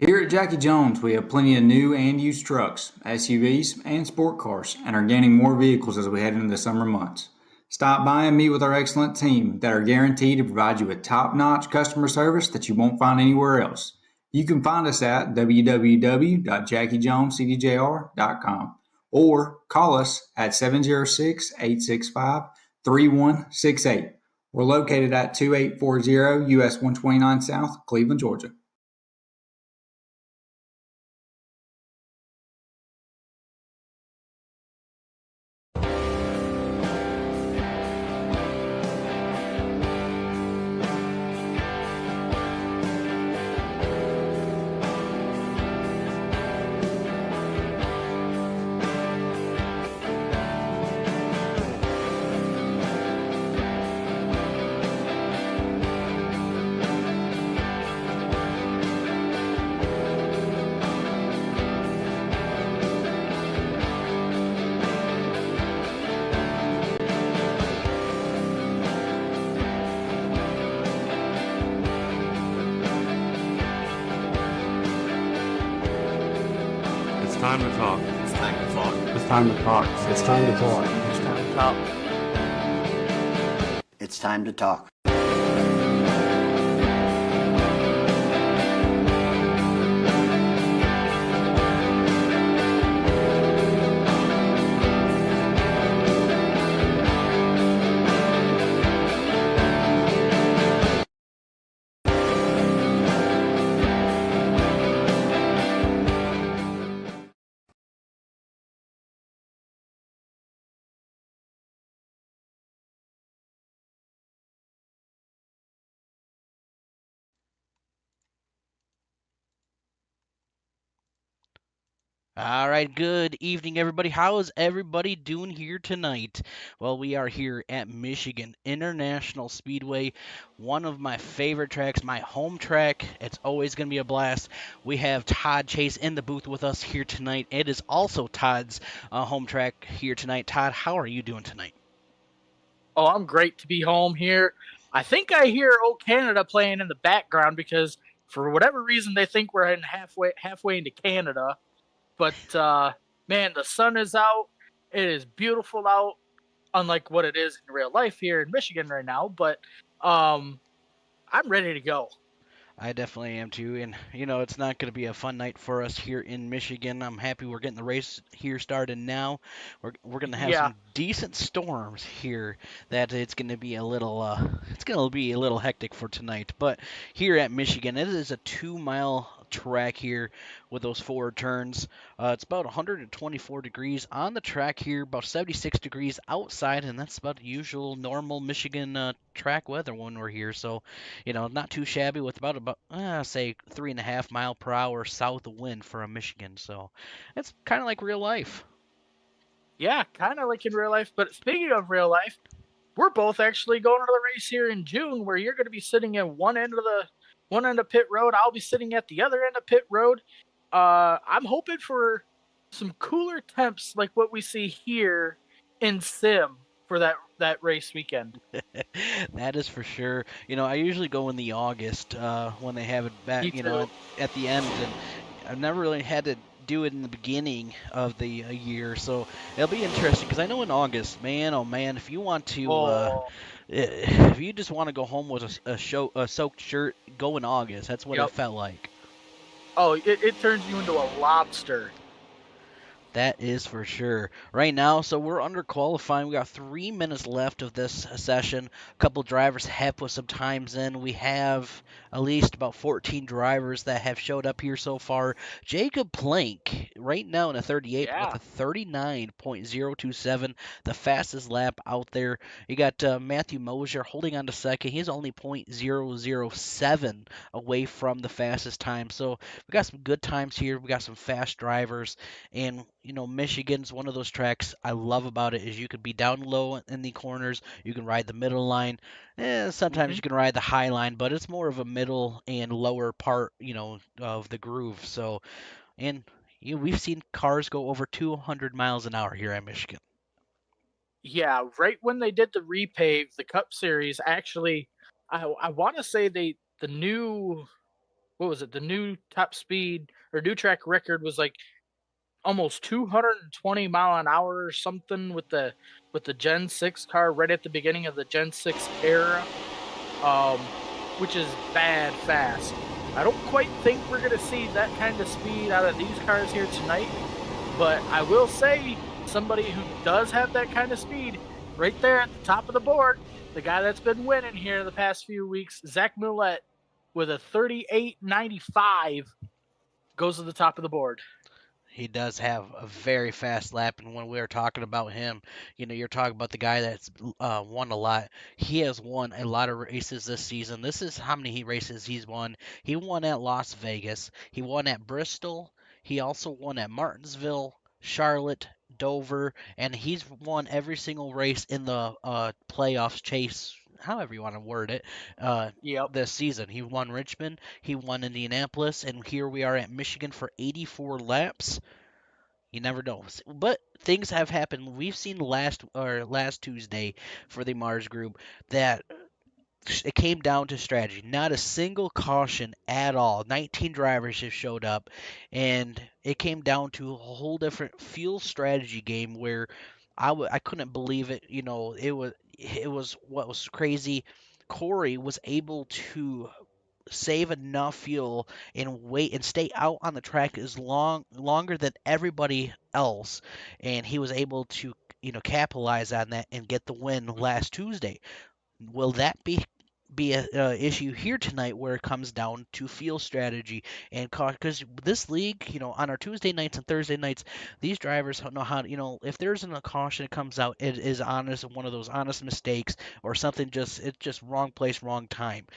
Here at Jacky Jones, we have plenty of new and used trucks, SUVs, and sport cars, and are gaining more vehicles as we head into the summer months. Stop by and meet with our excellent team that are guaranteed to provide you with top notch customer service that you won't find anywhere else. You can find us at www.jackyjonescdjr.com or call us at 706 865 3168. We're located at 2840 US 129 South, Cleveland, Georgia. It's time to talk. It's time to talk. It's time to talk. It's time to talk. It's time to talk. It's time to talk. All right, good evening, everybody. How is everybody doing here tonight? Well, we are here at Michigan International Speedway, one of my favorite tracks, my home track. It's always going to be a blast. We have Todd Chase in the booth with us here tonight. It is also Todd's home track here tonight. Todd, how are you doing tonight? Oh, I'm great to be home here. I think I hear Old Canada playing in the background because for whatever reason they think we're in halfway into Canada. But man, the sun is out. It is beautiful out, unlike what it is in real life here in Michigan right now. But I'm ready to go. I definitely am too, and it's not going to be a fun night for us here in Michigan. I'm happy we're getting the race here started now. We're going to have Yeah. some decent storms here. That it's going to be a little hectic for tonight. But here at Michigan, it is a 2-mile track here with those four turns. It's about 124 degrees on the track here, about 76 degrees outside, and that's about the usual normal Michigan track weather when we're here. So not too shabby with about say 3.5 mile per hour south wind for a Michigan. So it's kind of like real life. Yeah, kind of like in real life. But speaking of real life, we're both actually going to the race here in June, where you're going to be sitting at one end of pit road. I'll be sitting at the other end of pit road. I'm hoping for some cooler temps like what we see here in Sim for that race weekend. That is for sure. I usually go in the August when they have it back, Me too. at the end, and I've never really had to do it in the beginning of the year, so it'll be interesting because I know in August, man, oh man, if you want to, if you just want to go home with a soaked shirt, go in August. That's what it Yep. felt like. Oh, it turns you into a lobster. That is for sure. Right now, so we're under qualifying. We got 3 minutes left of this session. A couple drivers have put some times in. We have at least about 14 drivers that have showed up here so far. Jacob Plank, right now in a 38 with Yeah. a 39.027, the fastest lap out there. You got Matthew Mosier holding on to second. He's only .007 away from the fastest time. So we got some good times here. We got some fast drivers. And Michigan's one of those tracks I love about it is you could be down low in the corners, you can ride the middle line. Sometimes you can ride the high line, but it's more of a middle and lower part, of the groove. So, and we've seen cars go over 200 miles an hour here at Michigan. Yeah, right when they did the repave, the Cup Series, actually, I want to say the new what was it? The new top speed or new track record was like almost 220 mile an hour or something with the Gen 6 car right at the beginning of the Gen 6 era, um, which is bad fast. I don't quite think we're going to see that kind of speed out of these cars here tonight, but I will say somebody who does have that kind of speed right there at the top of the board, the guy that's been winning here the past few weeks, Zach Millette, with a 38.95, goes to the top of the board. He does have a very fast lap, and when we were talking about him, you're talking about the guy that's won a lot. He has won a lot of races this season. This is how many races he's won. He won at Las Vegas. He won at Bristol. He also won at Martinsville, Charlotte, Dover, and he's won every single race in the playoffs chase, however you want to word it, Yep. this season. He won Richmond, he won Indianapolis, and here we are at Michigan for 84 laps. You never know. But things have happened. We've seen last Tuesday for the Mars group that it came down to strategy. Not a single caution at all. 19 drivers have showed up, and it came down to a whole different fuel strategy game where I couldn't believe it. It was what was crazy. Corey was able to save enough fuel and wait and stay out on the track as longer than everybody else, and he was able to capitalize on that and get the win last Tuesday. Will that be a issue here tonight where it comes down to field strategy and because this league, on our Tuesday nights and Thursday nights, these drivers know how to, if there's a caution that comes out, it is honest, one of those honest mistakes or something, it's just wrong place, wrong time.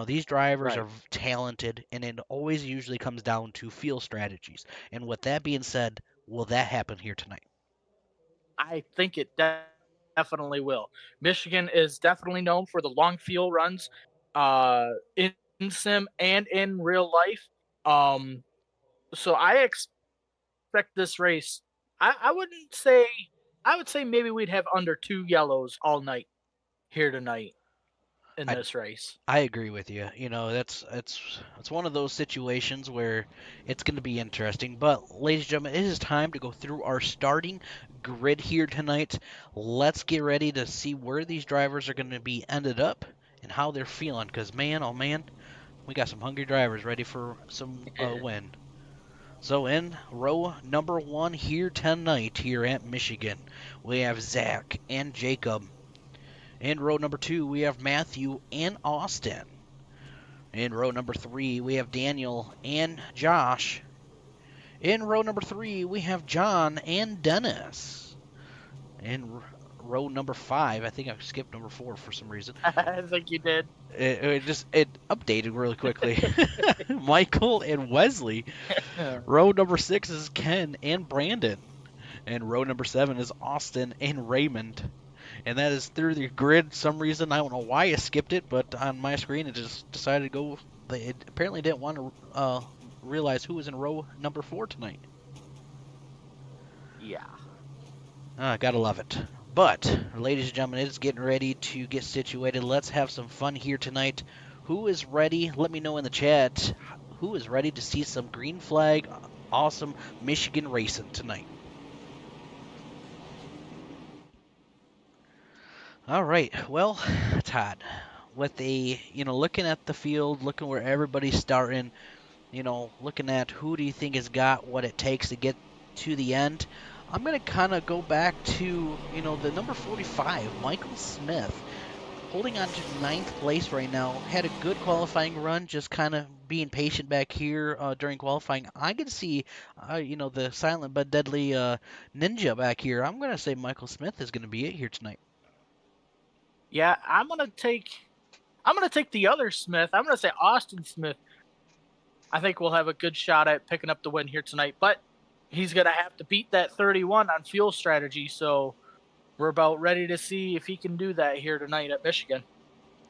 These drivers Right. are talented, and it always usually comes down to field strategies. And with that being said, will that happen here tonight? I think it definitely will. Michigan is definitely known for the long field runs, in sim and in real life. Um, so I expect this race. I wouldn't say. I would say maybe we'd have under 2 yellows all night here tonight in I this race. I agree with you. It's one of those situations where it's going to be interesting. But ladies and gentlemen, it is time to go through our starting grid here tonight. Let's get ready to see where these drivers are going to be ended up and how they're feeling. Because man, oh man, we got some hungry drivers ready for some win. So in row number 1 here tonight here at Michigan, we have Zach and Jacob. In row number 2, we have Matthew and Austin. In row number 3, we have Daniel and Josh. In row number 3, we have John and Dennis. In row number 5, I think I skipped number 4 for some reason. I think you did. It updated really quickly. Michael and Wesley. Row number 6 is Ken and Brandon. And row number 7 is Austin and Raymond. And that is through the grid. Some reason, I don't know why I skipped it, but on my screen it just decided to go. It apparently didn't want to realize who was in row number 4 tonight. Yeah. Gotta love it. But, ladies and gentlemen, it's getting ready to get situated. Let's have some fun here tonight. Who is ready? Let me know in the chat. Who is ready to see some green flag, awesome Michigan racing tonight? All right. Well, Todd, with looking at the field, looking where everybody's starting, looking at who do you think has got what it takes to get to the end, I'm going to kind of go back to, the number 45, Michael Smith, holding on to 9th place right now. Had a good qualifying run, just kind of being patient back here during qualifying. I can see, the silent but deadly ninja back here. I'm going to say Michael Smith is going to be it here tonight. Yeah, I'm gonna take the other Smith. I'm gonna say Austin Smith. I think we'll have a good shot at picking up the win here tonight, but he's gonna have to beat that 31 on fuel strategy. So we're about ready to see if he can do that here tonight at Michigan.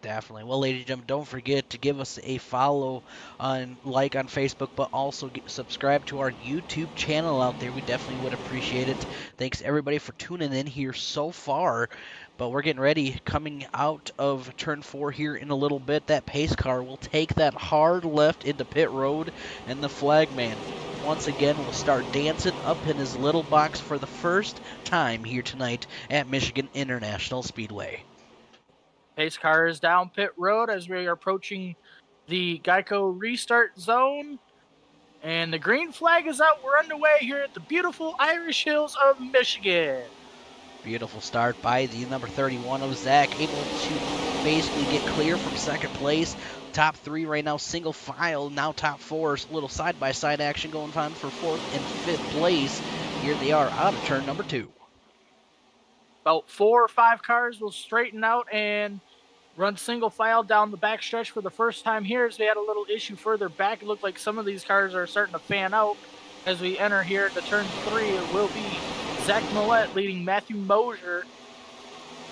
Definitely. Well, ladies and gentlemen, don't forget to give us a follow on Facebook, but also subscribe to our YouTube channel out there. We definitely would appreciate it. Thanks everybody for tuning in here so far. But we're getting ready, coming out of turn 4 here in a little bit. That pace car will take that hard left into pit road, and the flagman once again will start dancing up in his little box for the first time here tonight at Michigan International Speedway. Pace car is down pit road as we are approaching the Geico restart zone. And the green flag is out. We're underway here at the beautiful Irish Hills of Michigan. Beautiful start by the number 31 of Zach, able to basically get clear from second place. Top 3 right now, single file, now top 4. Little side-by-side action going on for 4th and 5th place. Here they are out of turn number 2. About 4 or 5 cars will straighten out and run single file down the backstretch for the first time here, as we had a little issue further back. It looked like some of these cars are starting to fan out as we enter here to turn 3. It will be Zach Millette leading Matthew Mosier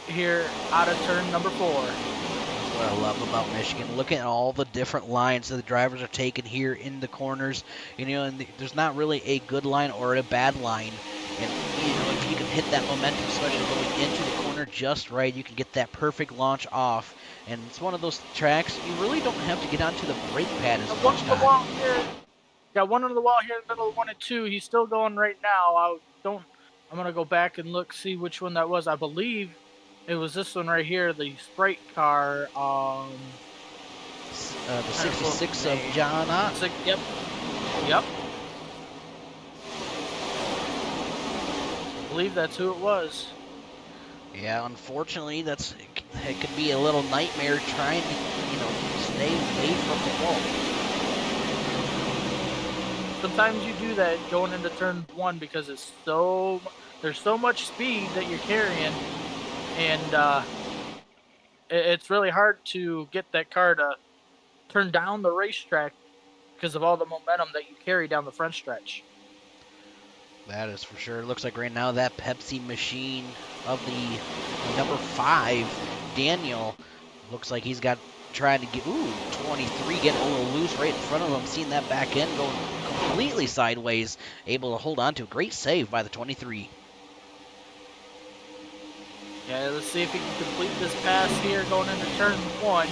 here out of turn number 4. That's what I love about Michigan. Looking at all the different lines that the drivers are taking here in the corners. And there's not really a good line or a bad line. And if you can hit that momentum, especially going into the corner just right, you can get that perfect launch off. And it's one of those tracks you really don't have to get onto the brake pad as much time. Got one under the wall here in the middle of 1 and 2. He's still going right now. I'm gonna go back and look, see which one that was. I believe it was this one right here, the Sprite car. The 66 of John Ott. Yep. I believe that's who it was. Yeah, unfortunately, it could be a little nightmare trying to, stay away from the wall. Sometimes you do that going into turn 1 because there's so much speed that you're carrying, and it's really hard to get that car to turn down the racetrack because of all the momentum that you carry down the front stretch. That is for sure. It looks like right now that Pepsi machine of the number 5, Daniel, looks like he's trying to get, 23, getting a little loose right in front of him. Seeing that back end going completely sideways, able to hold on to a great save by the 23. Yeah, let's see if he can complete this pass here going into turn 1.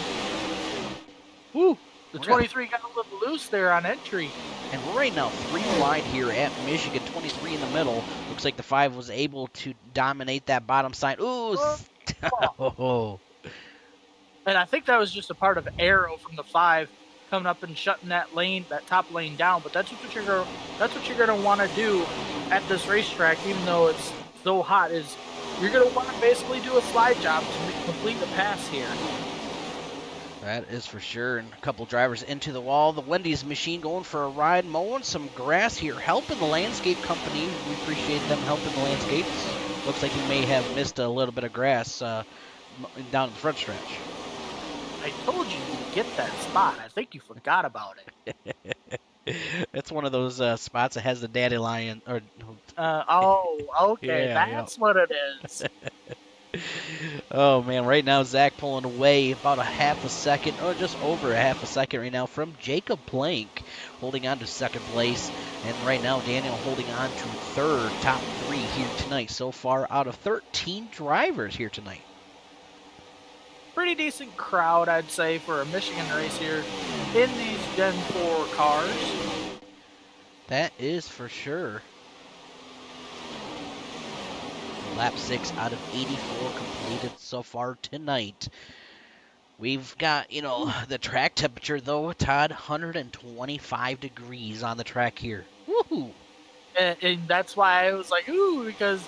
Woo! The 23 got a little loose there on entry. And we're right now 3 wide here at Michigan, 23 in the middle. Looks like the 5 was able to dominate that bottom side. Ooh! Oh. And I think that was just a part of aero from the 5 coming up and shutting that top lane down. But that's what you're gonna want to do at this racetrack, even though it's so hot. Is you're gonna want to basically do a slide job to complete the pass here. That is for sure. And a couple drivers into the wall. The Wendy's machine going for a ride, mowing some grass here, helping the landscape company. We appreciate them helping the landscapes. Looks like he may have missed a little bit of grass down the front stretch. I told you to get that spot. I think you forgot about it. It's one of those spots that has the daddy lion. Okay. Yeah, that's what it is. Oh, man. Right now, Zach pulling away about a half a second, or just over a half a second right now from Jacob Plank, holding on to second place. And right now, Daniel holding on to third, top 3 here tonight. So far, out of 13 drivers here tonight. Pretty decent crowd, I'd say, for a Michigan race here in these Gen 4 cars. That is for sure. Lap 6 out of 84 completed so far tonight. We've got, the track temperature, though, Todd, 125 degrees on the track here. Woohoo! And that's why I was like, ooh, because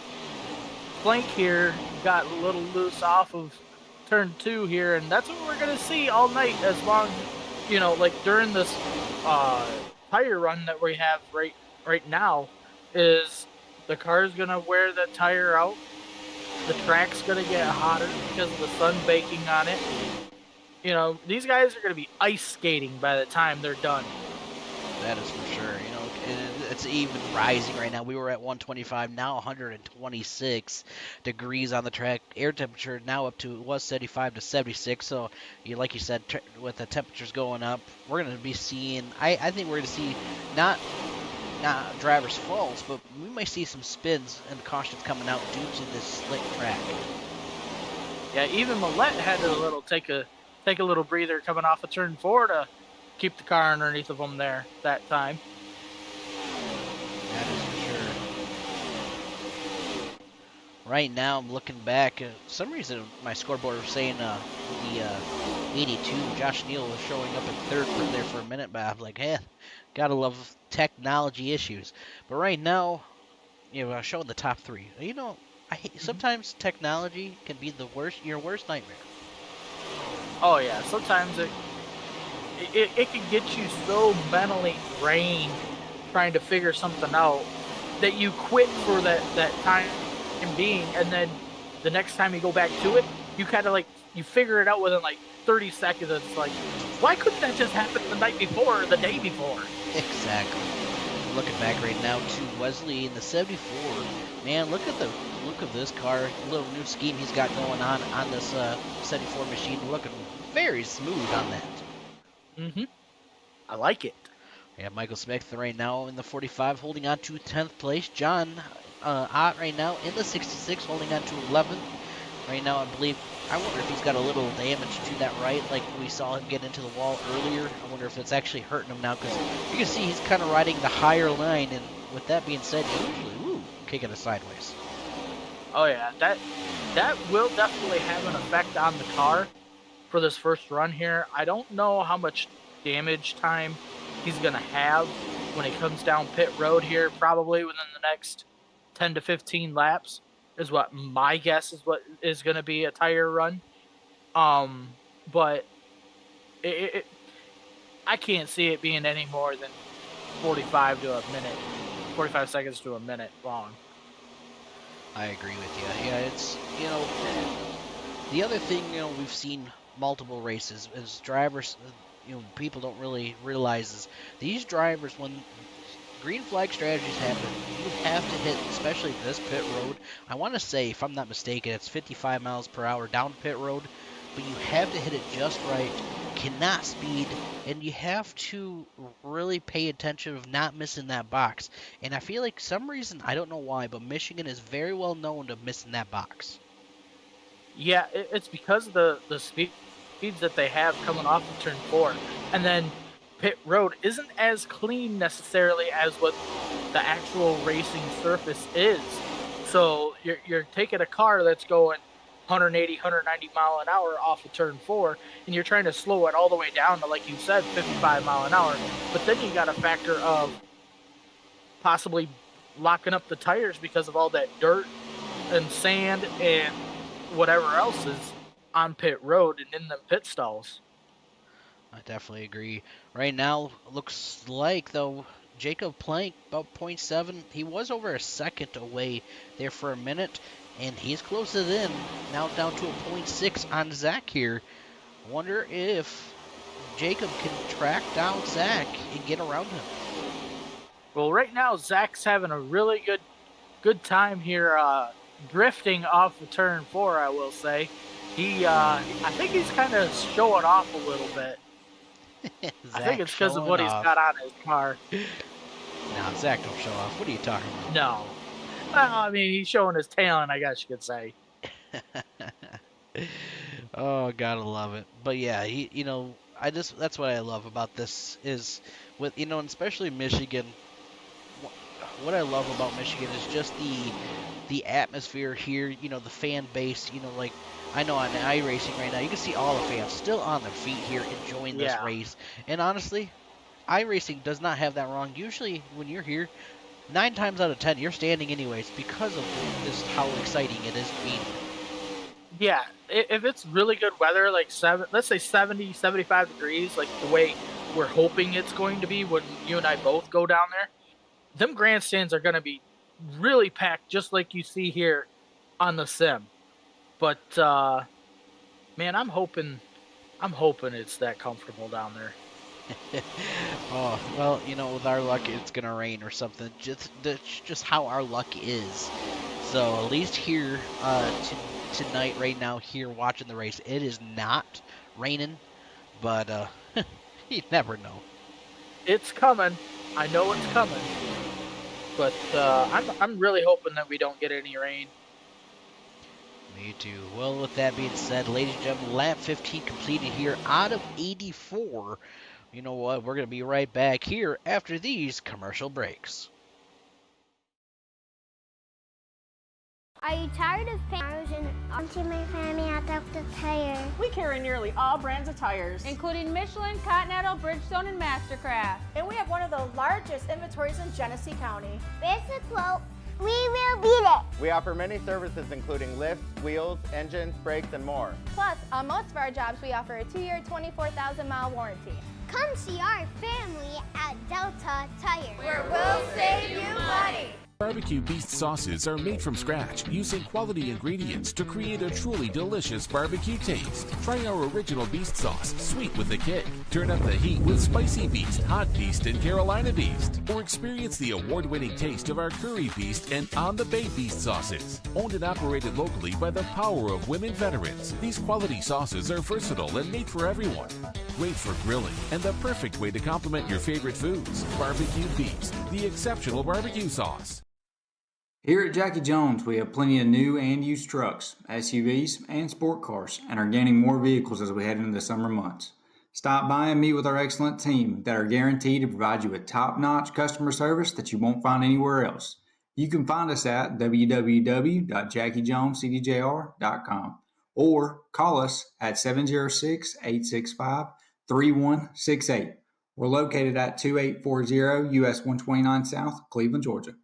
Blank here got a little loose off of turn 2 here, and that's what we're going to see all night as long, during this tire run that we have right now, is the car's going to wear the tire out. The track's going to get hotter because of the sun baking on it. These guys are going to be ice skating by the time they're done. That is for sure. it's even rising right now. We were at 125, now 126 degrees on the track. Air temperature now up to, it was 75 to 76. So, like you said, with the temperatures going up, we're going to be seeing, I think we're going to see not drivers' faults, but we might see some spins and cautions coming out due to this slick track. Yeah, even Millette had to take a little breather coming off of turn 4 to keep the car underneath of them there that time. That is for sure. Right now, I'm looking back. Some reason my scoreboard was saying the 82, Josh Neal was showing up in third there for a minute, but I'm like, gotta love technology issues. But right now, showing the top 3. Sometimes technology can be your worst nightmare. Oh yeah, sometimes it can get you so mentally drained trying to figure something out that you quit for that time being, and then the next time you go back to it, you kind of you figure it out within 30 seconds. It's like, why couldn't that just happen the night before or the day before? Exactly. Looking back right now to Wesley in the 74. Man, look at this car. A little new scheme he's got going on this 74 machine. Looking very smooth on that. Mm-hmm. I like it. Yeah, Michael Smith right now in the 45, holding on to 10th place. John Ott right now in the 66, holding on to 11th. Right now, I wonder if he's got a little damage to that right, like we saw him get into the wall earlier. I wonder if it's actually hurting him now, because you can see he's kind of riding the higher line, and with that being said, usually, kicking it sideways. Oh yeah, that will definitely have an effect on the car for this first run here. I don't know how much damage time he's going to have when he comes down pit road here, probably within the next 10 to 15 laps is what my guess is what is going to be a tire run. But I can't see it being any more than 45 seconds to a minute long. I agree with you. Yeah, it's, the other thing, we've seen multiple races as drivers, people don't really realize is these drivers, when green flag strategies happen, you have to hit, especially this pit road. I want to say, if I'm not mistaken, it's 55 miles per hour down pit road, but you have to hit it just right, cannot speed, and you have to really pay attention of not missing that box. And I feel like some reason, I don't know why, but Michigan is very well known to missing that box. Yeah, it's because of the speeds that they have coming off of turn 4. And then pit road isn't as clean necessarily as what the actual racing surface is. So you're taking a car that's going 180, 190 mile an hour off of turn 4, and you're trying to slow it all the way down to, like you said, 55 mile an hour. But then you got a factor of possibly locking up the tires because of all that dirt and sand and whatever else is on pit road and in them pit stalls. I definitely agree. Right now, looks like, though, Jacob Plank, about 0.7. He was over a second away there for a minute, and he's closed it in. Now down to a 0.6 on Zach here. Wonder if Jacob can track down Zach and get around him. Well, right now, Zach's having a really good time here, drifting off of turn 4, I will say. I think he's kind of showing off a little bit. I think it's because of what he's got on his car. No, Zach don't show off. What are you talking about? No. I mean, he's showing his talent, I guess you could say. Oh, gotta love it. But yeah, that's what I love about this is with, and especially Michigan. What I love about Michigan is just the atmosphere here, the fan base, like I know on iRacing right now, you can see all the fans still on their feet here enjoying this race. And honestly, iRacing does not have that wrong. Usually when you're here, 9 times out of 10, you're standing anyways because of just how exciting it is being. Yeah, if it's really good weather, like let's say 70, 75 degrees, like the way we're hoping it's going to be when you and I both go down there, them grandstands are going to be really packed, just like you see here on the sim. But man, I'm hoping it's that comfortable down there. Oh, well, with our luck, it's gonna rain or something. That's just how our luck is. So at least here tonight, right now, here watching the race, it is not raining, but you never know. It's coming. I know it's coming. But I'm really hoping that we don't get any rain. Me too. Well, with that being said, ladies and gentlemen, lap 15 completed here out of 84. You know what? We're going to be right back here after these commercial breaks. Are you tired of paying onto my family at Dr. Tire? We carry nearly all brands of tires, including Michelin, Continental, Bridgestone, and Mastercraft. And we have one of the largest inventories in Genesee County. Basic quote, we will beat it. We offer many services including lifts, wheels, engines, brakes, and more. Plus, on most of our jobs, we offer a 2-year, 24,000-mile warranty. Come see our family at Delta Tire, where we'll save you money. Barbecue Beast sauces are made from scratch using quality ingredients to create a truly delicious barbecue taste. Try our original Beast sauce, sweet with a kick. Turn up the heat with Spicy Beast, Hot Beast, and Carolina Beast. Or experience the award-winning taste of our Curry Beast and On the Bay Beast sauces. Owned and operated locally by the power of women veterans, these quality sauces are versatile and made for everyone. Great for grilling and the perfect way to complement your favorite foods. Barbecue Beast, the exceptional barbecue sauce. Here at Jacky Jones, we have plenty of new and used trucks, SUVs, and sport cars, and are gaining more vehicles as we head into the summer months. Stop by and meet with our excellent team that are guaranteed to provide you with top-notch customer service that you won't find anywhere else. You can find us at www.jackyjonescdjr.com or call us at 706-865-3168. We're located at 2840 US 129 South, Cleveland, Georgia.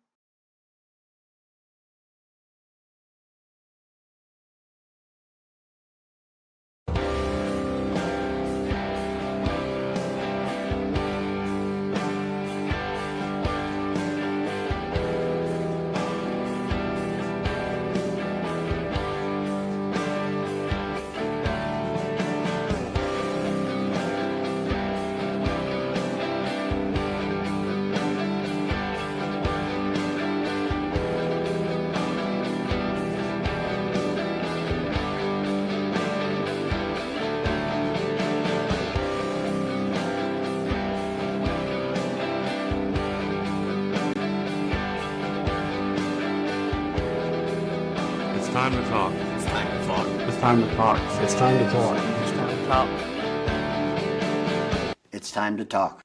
It's time to talk. It's time to talk. It's time to talk. It's time to talk. It's time to talk. It's time to talk.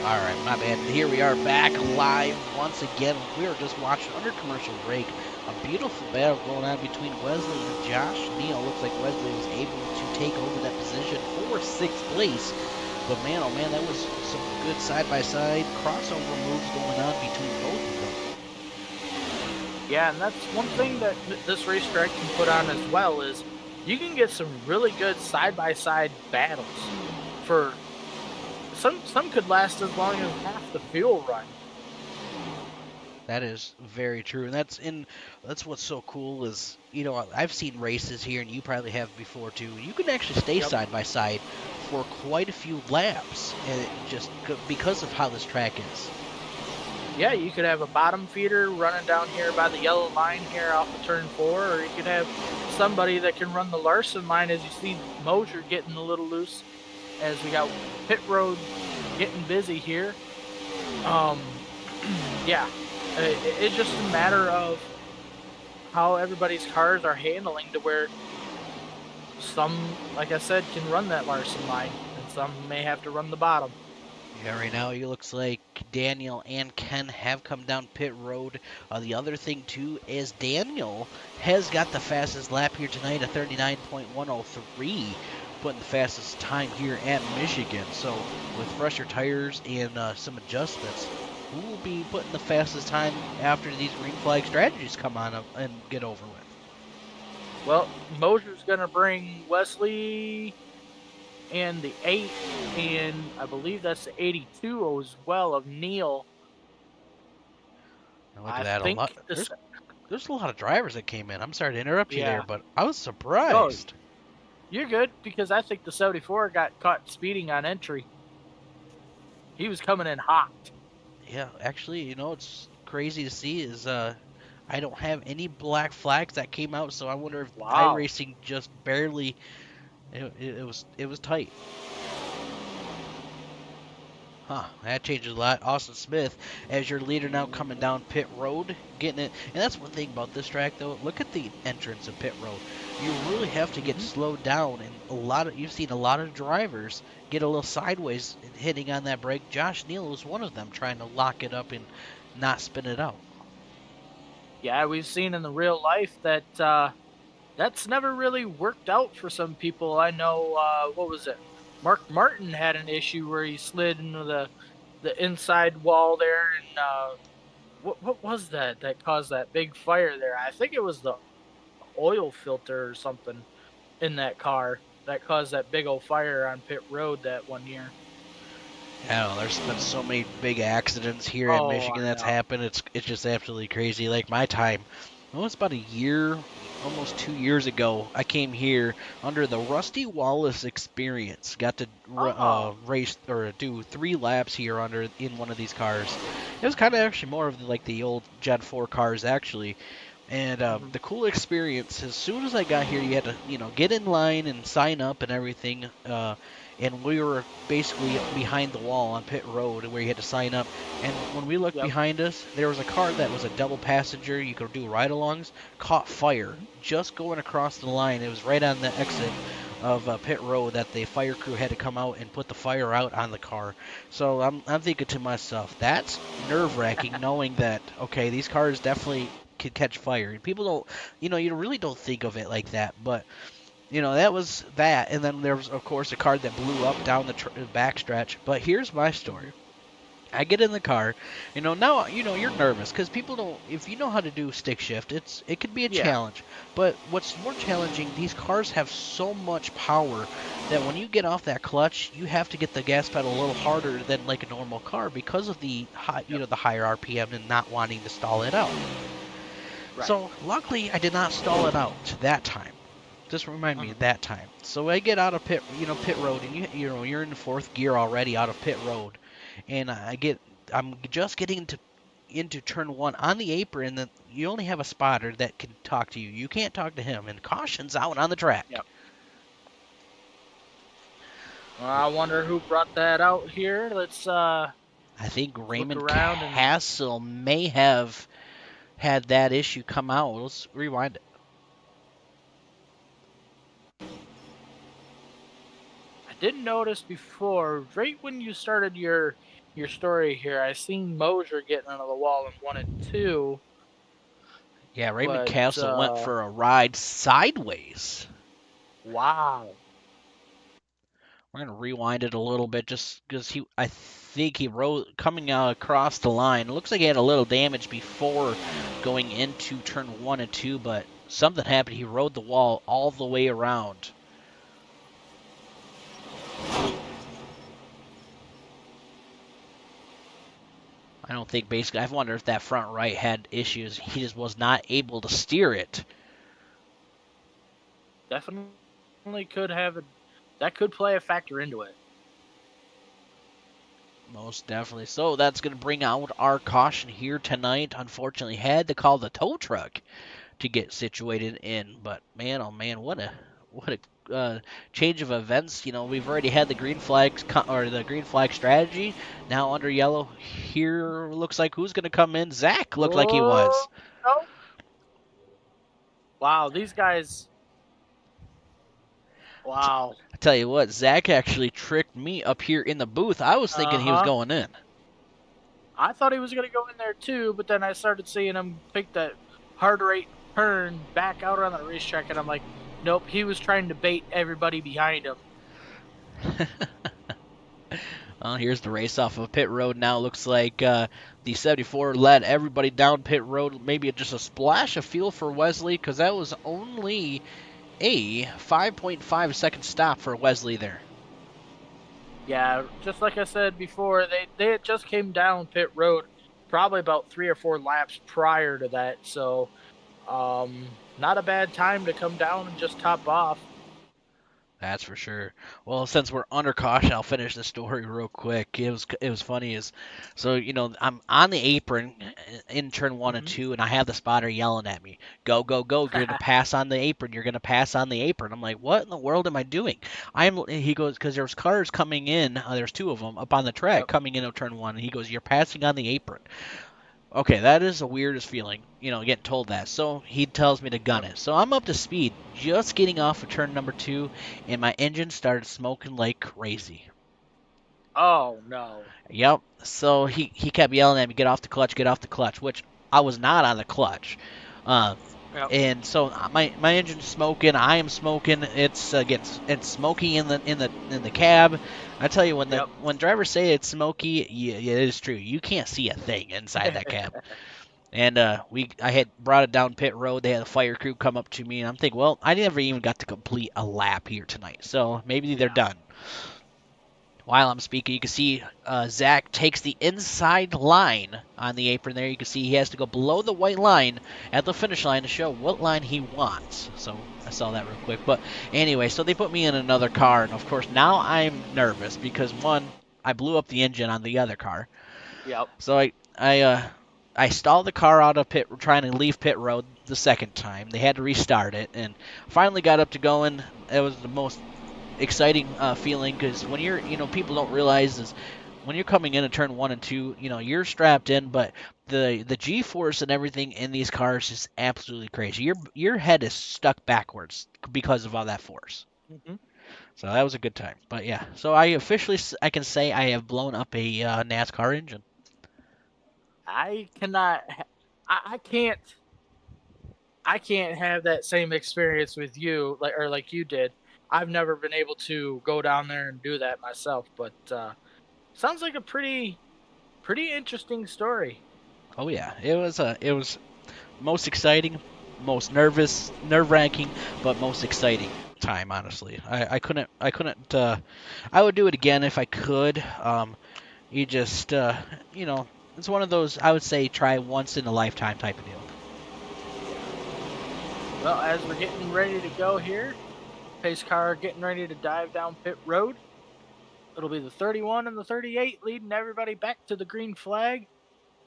Alright, my bad. Here we are back live once again. We were just watching under commercial break a beautiful battle going on between Wesley and Josh Neal. Looks like Wesley was able to take over that position for 6th place. But man, oh man, that was some good side-by-side crossover moves going on between both of them. Yeah, and that's one thing that this racetrack can put on as well is you can get some really good side-by-side battles. For some could last as long as half the fuel run. That is very true, and that's what's so cool is, I've seen races here, and you probably have before too. You can actually stay side by side for quite a few laps, and just because of how this track is. Yeah, you could have a bottom feeder running down here by the yellow line here off of turn 4, or you could have somebody that can run the Larson line as you see Mosier getting a little loose as we got pit road getting busy here. Yeah, it's just a matter of how everybody's cars are handling to where some, like I said, can run that Larson line, and some may have to run the bottom. Yeah, right now it looks like Daniel and Ken have come down pit road. The other thing, too, is Daniel has got the fastest lap here tonight, a 39.103, putting the fastest time here at Michigan. So with fresher tires and some adjustments, who will be putting the fastest time after these green flag strategies come on up and get over with? Well, Mosier's going to bring Wesley and the 8, and I believe that's the 82 as well of Neil. Now look at that, a lot. There's a lot of drivers that came in. I'm sorry to interrupt you there, but I was surprised. Oh, you're good, because I think the 74 got caught speeding on entry. He was coming in hot. Yeah, actually, you know, it's crazy to see is I don't have any black flags that came out, so I wonder if iRacing just barely. It was tight. Huh, that changes a lot. Austin Smith, as your leader now coming down pit road, getting it. And that's one thing about this track, though. Look at the entrance of pit road. You really have to get slowed down, and you've seen a lot of drivers get a little sideways and hitting on that brake. Josh Neal was one of them, trying to lock it up and not spin it out. Yeah, we've seen in the real life that that's never really worked out for some people. I know, what was it? Mark Martin had an issue where he slid into the inside wall there, and what was that caused that big fire there? I think it was the oil filter or something in that car that caused that big old fire on pit road that one year. I don't know, there's been so many big accidents here in Michigan that's happened. It's just absolutely crazy. Like my time, it was about a year, almost 2 years ago, I came here under the Rusty Wallace experience. Got to race or do 3 laps here in one of these cars. It was kind of actually more of like the old Gen 4 cars actually. And the cool experience, as soon as I got here, you had to, get in line and sign up and everything. And we were basically behind the wall on pit road where you had to sign up. And when we looked behind us, there was a car that was a double passenger. You could do ride-alongs. Caught fire just going across the line. It was right on the exit of pit road that the fire crew had to come out and put the fire out on the car. So I'm thinking to myself, that's nerve-wracking knowing that, okay, these cars definitely could catch fire. And people don't, you really don't think of it like that, but that was that. And then there was, of course, a car that blew up down the backstretch. But here's my story. I get in the car, now, you're nervous because people don't, if you know how to do stick shift, it could be a challenge. But what's more challenging, these cars have so much power that when you get off that clutch, you have to get the gas pedal a little harder than like a normal car because of the high, the higher RPM and not wanting to stall it out. Right. So luckily, I did not stall it out that time. Just remind me of that time. So I get out of pit road, and you're in the 4th gear already out of pit road, and I'm just getting into turn 1 on the apron. That you only have a spotter that can talk to you. You can't talk to him, and caution's out on the track. Yep. Well, I wonder who brought that out here. Let's I think Raymond Castle may have had that issue come out. Let's rewind it. Didn't notice before, right when you started your story here, I seen Mosier getting onto the wall in 1 and 2. Yeah, Raymond Castle went for a ride sideways. Wow. We're gonna rewind it a little bit just because I think he rode coming out across the line. It looks like he had a little damage before going into turn 1 and 2, but something happened. He rode the wall all the way around. I don't think basically. I wonder if that front right had issues. He just was not able to steer it. Definitely could have that could play a factor into it. Most definitely. So that's going to bring out our caution here tonight. Unfortunately, had to call the tow truck to get situated in. But man, oh man, what a change of events. We've already had the green flags or the green flag strategy. Now under yellow, here looks like who's going to come in. Zach looked like he was. Oh. Wow, these guys. Wow. I tell you what, Zach actually tricked me up here in the booth. I was thinking he was going in. I thought he was going to go in there too, but then I started seeing him pick that hard right turn back out on the racetrack, and I'm like, nope, he was trying to bait everybody behind him. Here's the race off of pit road now. Looks like the 74 led everybody down pit road. Maybe just a splash of fuel for Wesley, because that was only a 5.5 second stop for Wesley there. Yeah, just like I said before, they had just came down pit road probably about 3 or 4 laps prior to that, so not a bad time to come down and just top off. That's for sure. Well, since we're under caution, I'll finish the story real quick. It was funny so I'm on the apron in turn 1 and 2, and I have the spotter yelling at me, "Go go go! You're gonna pass on the apron. You're gonna pass on the apron." I'm like, "What in the world am I doing?" He goes, because there's cars coming in. There's 2 of them up on the track coming in of turn 1, and he goes, "You're passing on the apron." Okay, that is the weirdest feeling, getting told that. So he tells me to gun it. So I'm up to speed, just getting off of turn number 2, and my engine started smoking like crazy. Oh, no. Yep. So he kept yelling at me, get off the clutch, which I was not on the clutch. And so my engine's smoking, I am smoking. It's smoky in the cab. I tell you, when drivers say it's smoky, it is true. You can't see a thing inside that cab. And I had brought it down pit road. They had a fire crew come up to me, and I'm thinking, well, I never even got to complete a lap here tonight, so maybe they're done. While I'm speaking, you can see Zach takes the inside line on the apron there. You can see he has to go below the white line at the finish line to show what line he wants. So I saw that real quick. But anyway, so they put me in another car, and of course now I'm nervous because, one, I blew up the engine on the other car. Yep. So I stalled the car out of pit, trying to leave pit road the second time. They had to restart it, and finally got up to going. It was the most exciting feeling, because when you're, people don't realize is when you're coming in turn 1 and 2, you're strapped in, but the G-force and everything in these cars is absolutely crazy. Your head is stuck backwards because of all that force. So that was a good time. But yeah, so I can say I have blown up a NASCAR engine. I can't have that same experience with you, like you did. I've never been able to go down there and do that myself, but sounds like a pretty interesting story. Oh yeah, it was most exciting, most nerve-wracking, but most exciting time, honestly. I couldn't I would do it again if I could. You just it's one of those, I would say, try once in a lifetime type of deal. Well, as we're getting ready to go here, pace car getting ready to dive down pit road. It'll be the 31 and the 38 leading everybody back to the green flag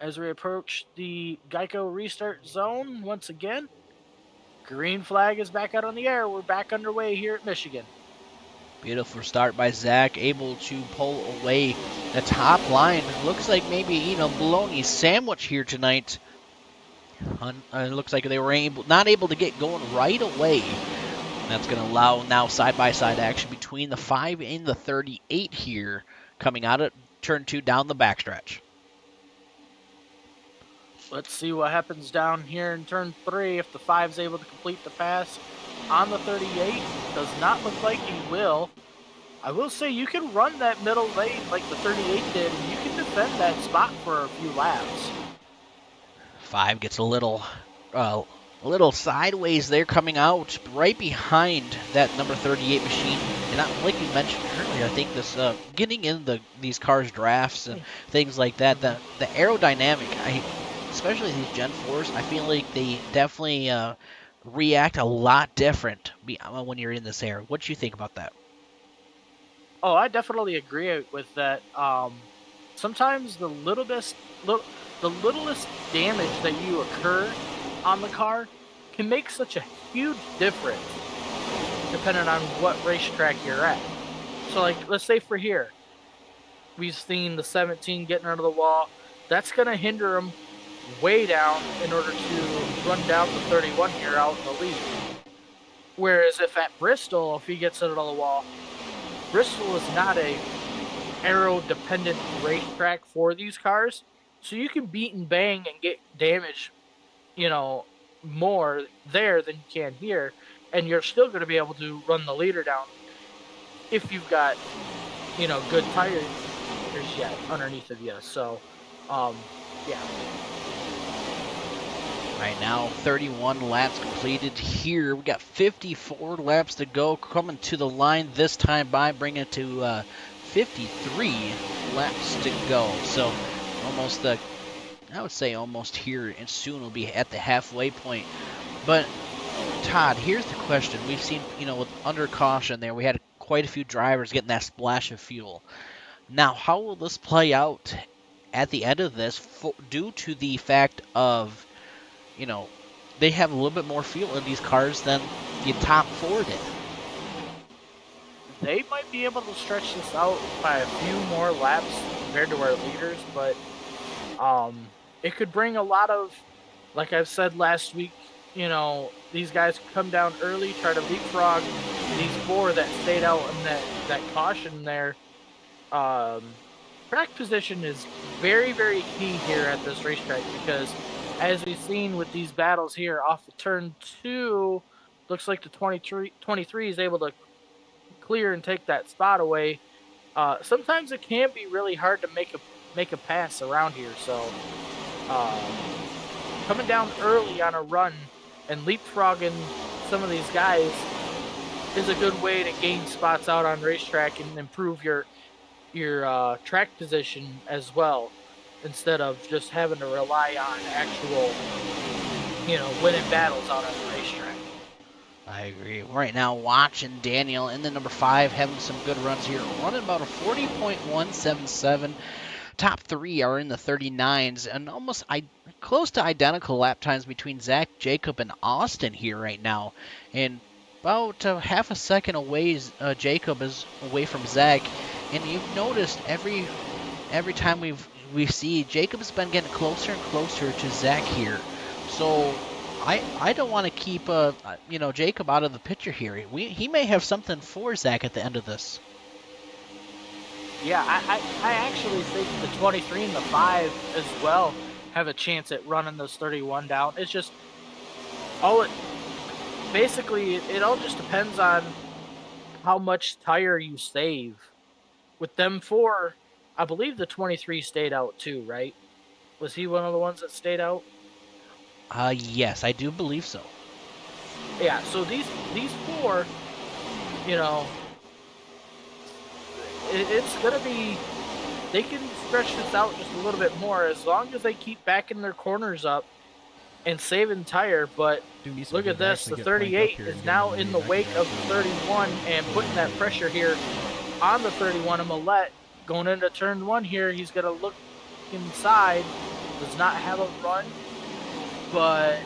as we approach the Geico restart zone once again. Green flag is back out on the air. We're back underway here at Michigan. Beautiful start by Zach, able to pull away the top line. Looks like maybe bologna sandwich here tonight. It looks like they were not able to get going right away. That's going to allow now side-by-side action between the 5 and the 38 here, coming out at turn 2 down the backstretch. Let's see what happens down here in turn 3 if the 5's able to complete the pass on the 38. Does not look like he will. I will say you can run that middle lane like the 38 did, and you can defend that spot for a few laps. 5 gets a little sideways there, coming out right behind that number 38 machine. And like you mentioned earlier, I think this getting in these cars drafts and things like that, the aerodynamic, especially these Gen 4s, I feel like they definitely react a lot different when you're in this air. What do you think about that? Oh, I definitely agree with that. Sometimes the littlest damage that you occur on the car can make such a huge difference depending on what racetrack you're at. So, like, let's say for here, we've seen the 17 getting under the wall. That's going to hinder him way down in order to run down the 31 here out in the lead. Whereas if at Bristol, if he gets under the wall, Bristol is not a aero-dependent racetrack for these cars, so you can beat and bang and get damage, more there than you can here, and you're still going to be able to run the leader down if you've got, good tires meters yet underneath of you. So, yeah. Right now, 31 laps completed here. We got 54 laps to go. Coming to the line this time by, bringing it to 53 laps to go. So almost I would say almost here, and soon we'll be at the halfway point. But Todd, here's the question. We've seen, with under caution there, we had quite a few drivers getting that splash of fuel. Now, how will this play out at the end of this due to the fact of, they have a little bit more fuel in these cars than the top 4 did? They might be able to stretch this out by a few more laps compared to our leaders, but it could bring a lot of, like I've said last week, these guys come down early, try to leapfrog these 4 that stayed out in that caution there. Track position is very, very key here at this racetrack because, as we've seen with these battles here off of turn 2, looks like the 23 is able to clear and take that spot away. Sometimes it can be really hard to make a pass around here. So coming down early on a run and leapfrogging some of these guys is a good way to gain spots out on racetrack and improve your track position as well, instead of just having to rely on actual, winning battles out on the racetrack. I agree. Right now, watching Daniel in the number 5 having some good runs here, running about a 40.177. Top 3 are in the 39s, and almost close to identical lap times between Zach, Jacob, and Austin here right now. And about half a second away, Jacob is away from Zach. And you've noticed every time we see Jacob's been getting closer and closer to Zach here. So I don't want to keep Jacob out of the picture here. He may have something for Zach at the end of this. Yeah, I actually think the 23 and the 5 as well have a chance at running those 31 down. It's just basically it all just depends on how much tire you save. With them 4, I believe the 23 stayed out too, right? Was he one of the ones that stayed out? Yes, I do believe so. Yeah, so these 4, it's going to be, they can stretch this out just a little bit more as long as they keep backing their corners up and saving tire. But look at this, the 38 is now in the wake of the 31 and putting that pressure here on the 31 of Millette. Going into turn 1 here, he's going to look inside, does not have a run, but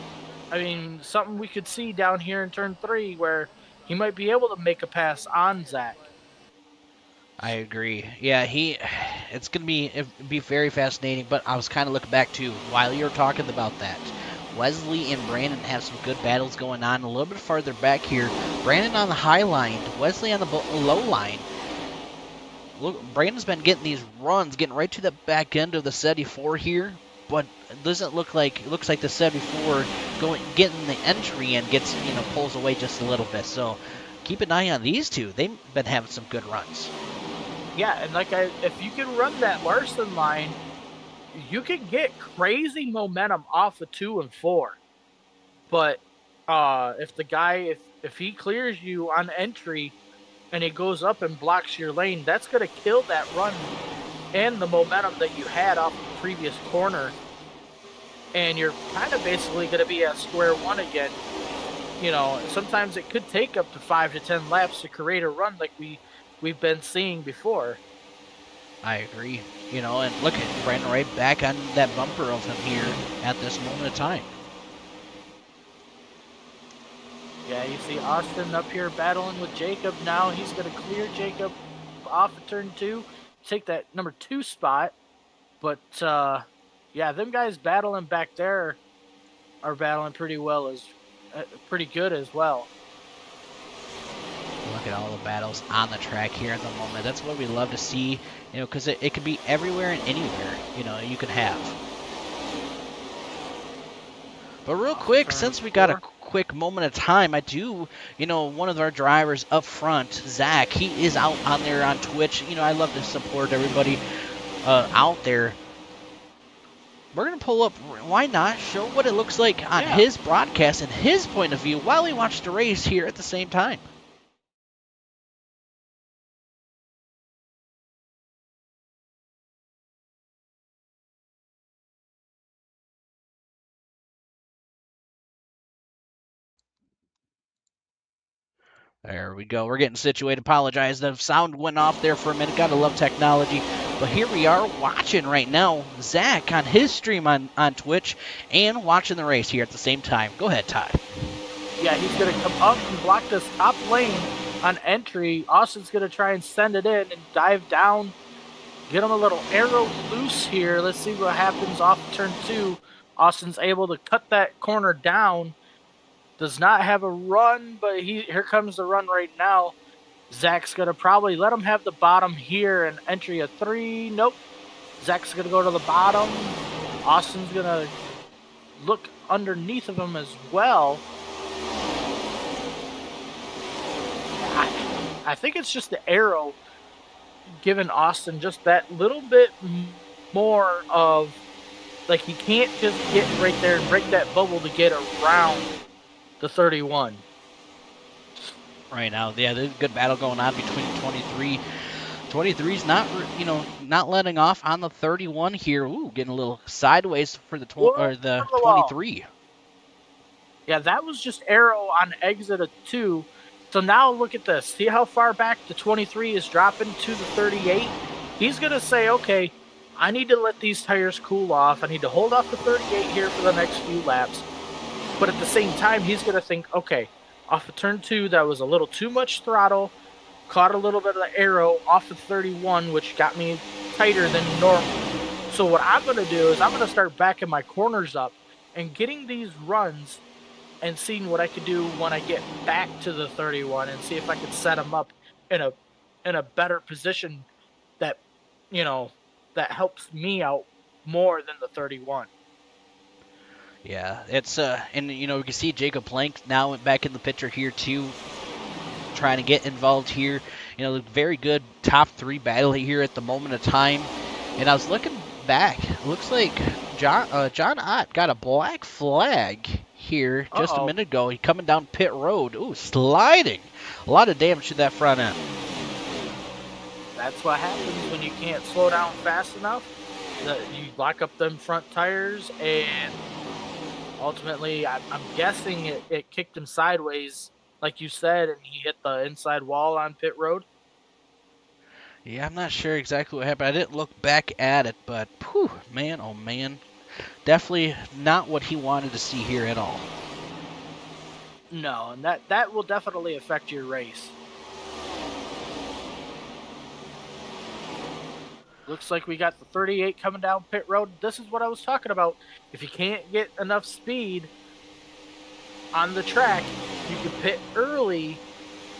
I mean, something we could see down here in turn 3 where he might be able to make a pass on Zach. I agree. Yeah, it's going to be very fascinating, but I was kind of looking back to, while you were talking about that, Wesley and Brandon have some good battles going on. A little bit farther back here, Brandon on the high line, Wesley on the low line. Look, Brandon's been getting these runs, getting right to the back end of the 74 here, but it doesn't look like, it looks like the 74 getting the entry and gets, pulls away just a little bit. So keep an eye on these two. They've been having some good runs. Yeah, and if you can run that Larson line, you can get crazy momentum off of 2 and 4. But if the guy, if he clears you on entry and he goes up and blocks your lane, that's going to kill that run and the momentum that you had off the previous corner. And you're kind of basically going to be at square one again. Sometimes it could take up to 5 to 10 laps to create a run like we've been seeing before. I agree. And look at Brandon right back on that bumper of him here at this moment of time. Yeah, you see Austin up here battling with Jacob now. He's going to clear Jacob off of turn 2, take that number 2 spot. But, yeah, them guys battling back there are battling pretty good as well. Look at all the battles on the track here at the moment. That's what we love to see, because it could be everywhere and anywhere, you could have. But real quick, since we got a quick moment of time, I do, one of our drivers up front, Zach, he is out on there on Twitch. I love to support everybody. out there. We're going to pull up, why not, show what it looks like on his broadcast and his point of view while we watch the race here at the same time. There we go. We're getting situated. Apologize. The sound went off there for a minute. Gotta love technology. But here we are watching right now Zach on his stream on Twitch and watching the race here at the same time. Go ahead, Ty. Yeah, he's going to come up and block this top lane on entry. Austin's going to try and send it in and dive down. Get him a little arrow loose here. Let's see what happens off turn 2. Austin's able to cut that corner down. Does not have a run, but here comes the run right now. Zach's going to probably let him have the bottom here and entry a 3. Nope. Zach's going to go to the bottom. Austin's going to look underneath of him as well. I think it's just the arrow giving Austin just that little bit more of, like, he can't just get right there and break that bubble to get around the 31. Right now, yeah, there's a good battle going on between 23. 23's not letting off on the 31 here. Ooh, getting a little sideways for the 23. Yeah, that was just arrow on exit of 2. So now look at this. See how far back the 23 is dropping to the 38? He's going to say, okay, I need to let these tires cool off. I need to hold off the 38 here for the next few laps. But at the same time, he's going to think, okay, off of turn 2, that was a little too much throttle. Caught a little bit of the arrow off of 31, which got me tighter than normal. So what I'm going to do is I'm going to start backing my corners up and getting these runs and seeing what I could do when I get back to the 31 and see if I can set them up in a better position that, that helps me out more than the 31. Yeah, it's and we can see Jacob Plank now back in the picture here too, trying to get involved here. Very good top 3 battle here at the moment of time. And I was looking back, looks like John Ott got a black flag here just a minute ago. He coming down pit road. Ooh, sliding. A lot of damage to that front end. That's what happens when you can't slow down fast enough. You lock up them front tires, and ultimately, I'm guessing it kicked him sideways, like you said, and he hit the inside wall on pit road. Yeah, I'm not sure exactly what happened. I didn't look back at it, but whew, man, oh man. Definitely not what he wanted to see here at all. No, and that will definitely affect your race. Looks like we got the 38 coming down pit road. This is what I was talking about. If you can't get enough speed on the track, you can pit early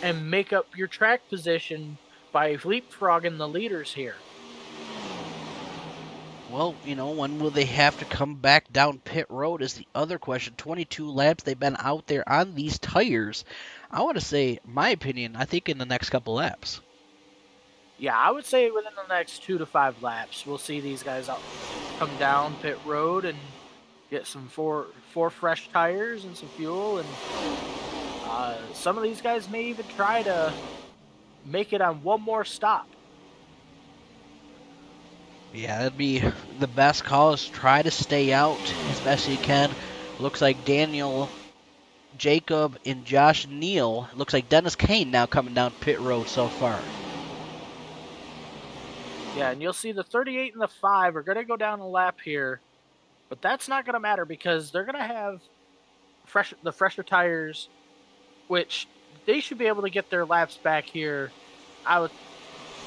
and make up your track position by leapfrogging the leaders here. Well, when will they have to come back down pit road is the other question. 22 laps they've been out there on these tires. I want to say, my opinion, I think in the next couple laps. Yeah, I would say within the next 2 to 5 laps, we'll see these guys come down pit road and get some four fresh tires and some fuel. And some of these guys may even try to make it on one more stop. Yeah, that'd be the best call, is try to stay out as best you can. Looks like Daniel, Jacob, and Josh Neal. Looks like Dennis Kane now coming down pit road so far. Yeah, and you'll see the 38 and the 5 are going to go down a lap here. But that's not going to matter because they're going to have the fresher tires, which they should be able to get their laps back here, I would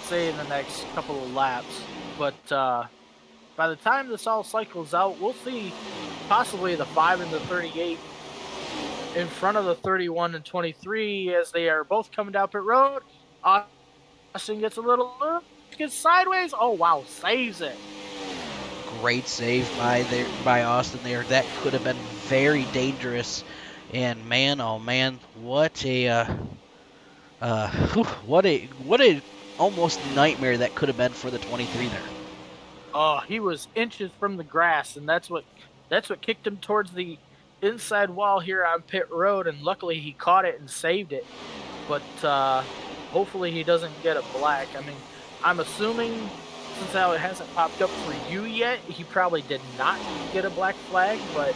say, in the next couple of laps. But by the time this all cycles out, we'll see possibly the 5 and the 38 in front of the 31 and 23 as they are both coming down pit road. Austin gets a little gets sideways. Oh, wow, saves it. Great save by Austin there. That could have been very dangerous. And man, oh man, what a almost nightmare that could have been for the 23 there. Oh, he was inches from the grass, and that's what kicked him towards the inside wall here on pit road, and luckily he caught it and saved it. But hopefully he doesn't get a black. I mean, I'm assuming since how it hasn't popped up for you yet, he probably did not get a black flag, but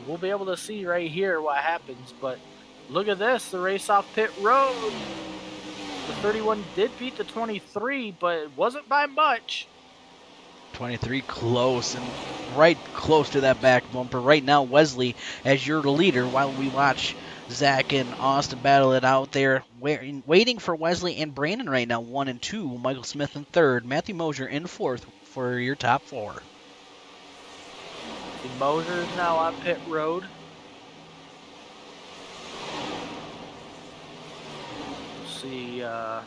we'll be able to see right here what happens. But look at this, the race off pit road. The 31 did beat the 23, but it wasn't by much. 23 close and right close to that back bumper. Right now, Wesley as your leader while we watch Zach and Austin battle it out there. Waiting for Wesley and Brandon right now, 1 and 2. Michael Smith in third. Matthew Mosier in fourth for your top four. Mosier is now on pit road. Let's see, I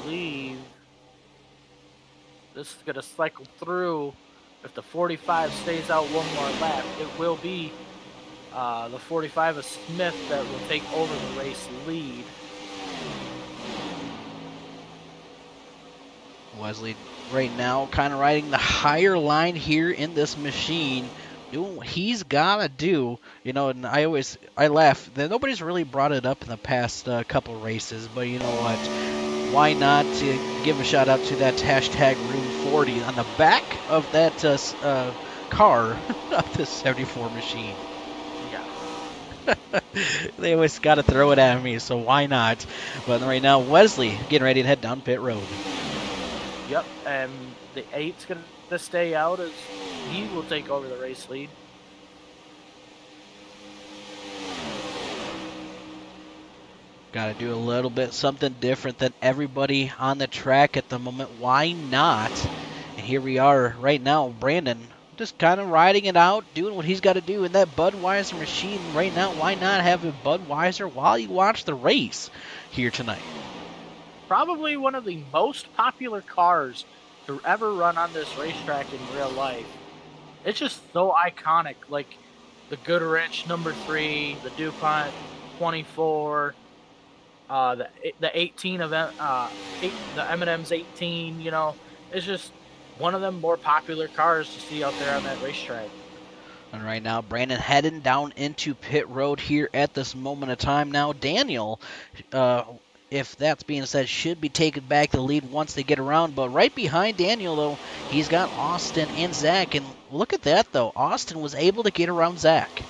believe this is going to cycle through. If the 45 stays out one more lap, it will be the 45 of Smith that will take over the race lead. Wesley right now kind of riding the higher line here in this machine, doing what he's got to do. You know, and I laugh that nobody's really brought it up in the past couple races, but you know what? Why not give a shout out to that hashtag Room 40 on the back of that car of the 74 machine. Yeah. They always got to throw it at me, so why not? But right now, Wesley getting ready to head down pit road. Yep, and the 8's going to stay out as he will take over the race lead. Got to do a little bit something different than everybody on the track at the moment. Why not? And here we are right now, Brandon just kind of riding it out, doing what he's got to do in that Budweiser machine right now. Why not have a Budweiser while you watch the race here tonight? Probably one of the most popular cars to ever run on this racetrack in real life. It's just so iconic, like the Goodrich number 3, the DuPont 24, the 18 of the M&M's 18. You know, it's just one of them more popular cars to see out there on that racetrack. And right now, Brandon heading down into pit road here at this moment of time. Now, Daniel, if that's being said, should be taking back the lead once they get around. But right behind Daniel, though, he's got Austin and Zach. And look at that, though. Austin was able to get around Zach.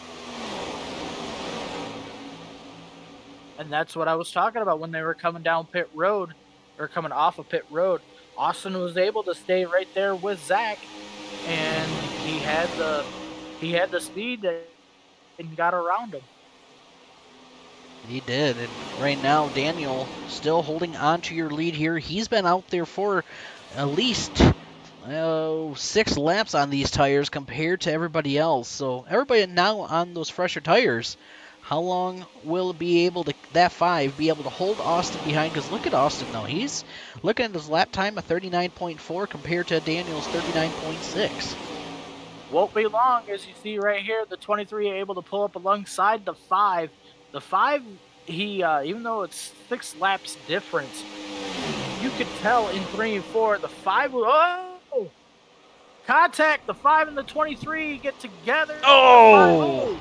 And that's what I was talking about when they were coming down pit road, or coming off of pit road. Austin was able to stay right there with Zach, and he had the speed and got around him. He did, and right now Daniel still holding on to your lead here. He's been out there for at least 6 laps on these tires compared to everybody else. So everybody now on those fresher tires. How long will that 5 be able to hold Austin behind? Because look at Austin, though. He's looking at his lap time of 39.4 compared to Daniel's 39.6. Won't be long, as you see right here. The 23 able to pull up alongside the 5. The 5, he even though it's 6 laps difference, you could tell in 3 and 4, the 5 will, contact. The 5 and the 23 get together. Oh!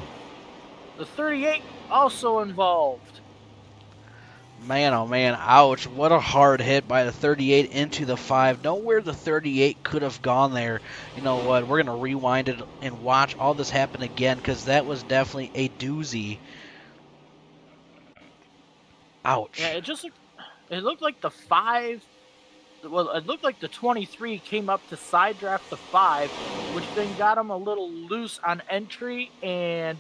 The 38 also involved. Man, oh man, ouch. What a hard hit by the 38 into the 5. Nowhere the 38 could have gone there. You know what? We're going to rewind it and watch all this happen again, because that was definitely a doozy. Ouch. Yeah, it looked like the 5, well, it looked like the 23 came up to side draft the 5, which then got him a little loose on entry, and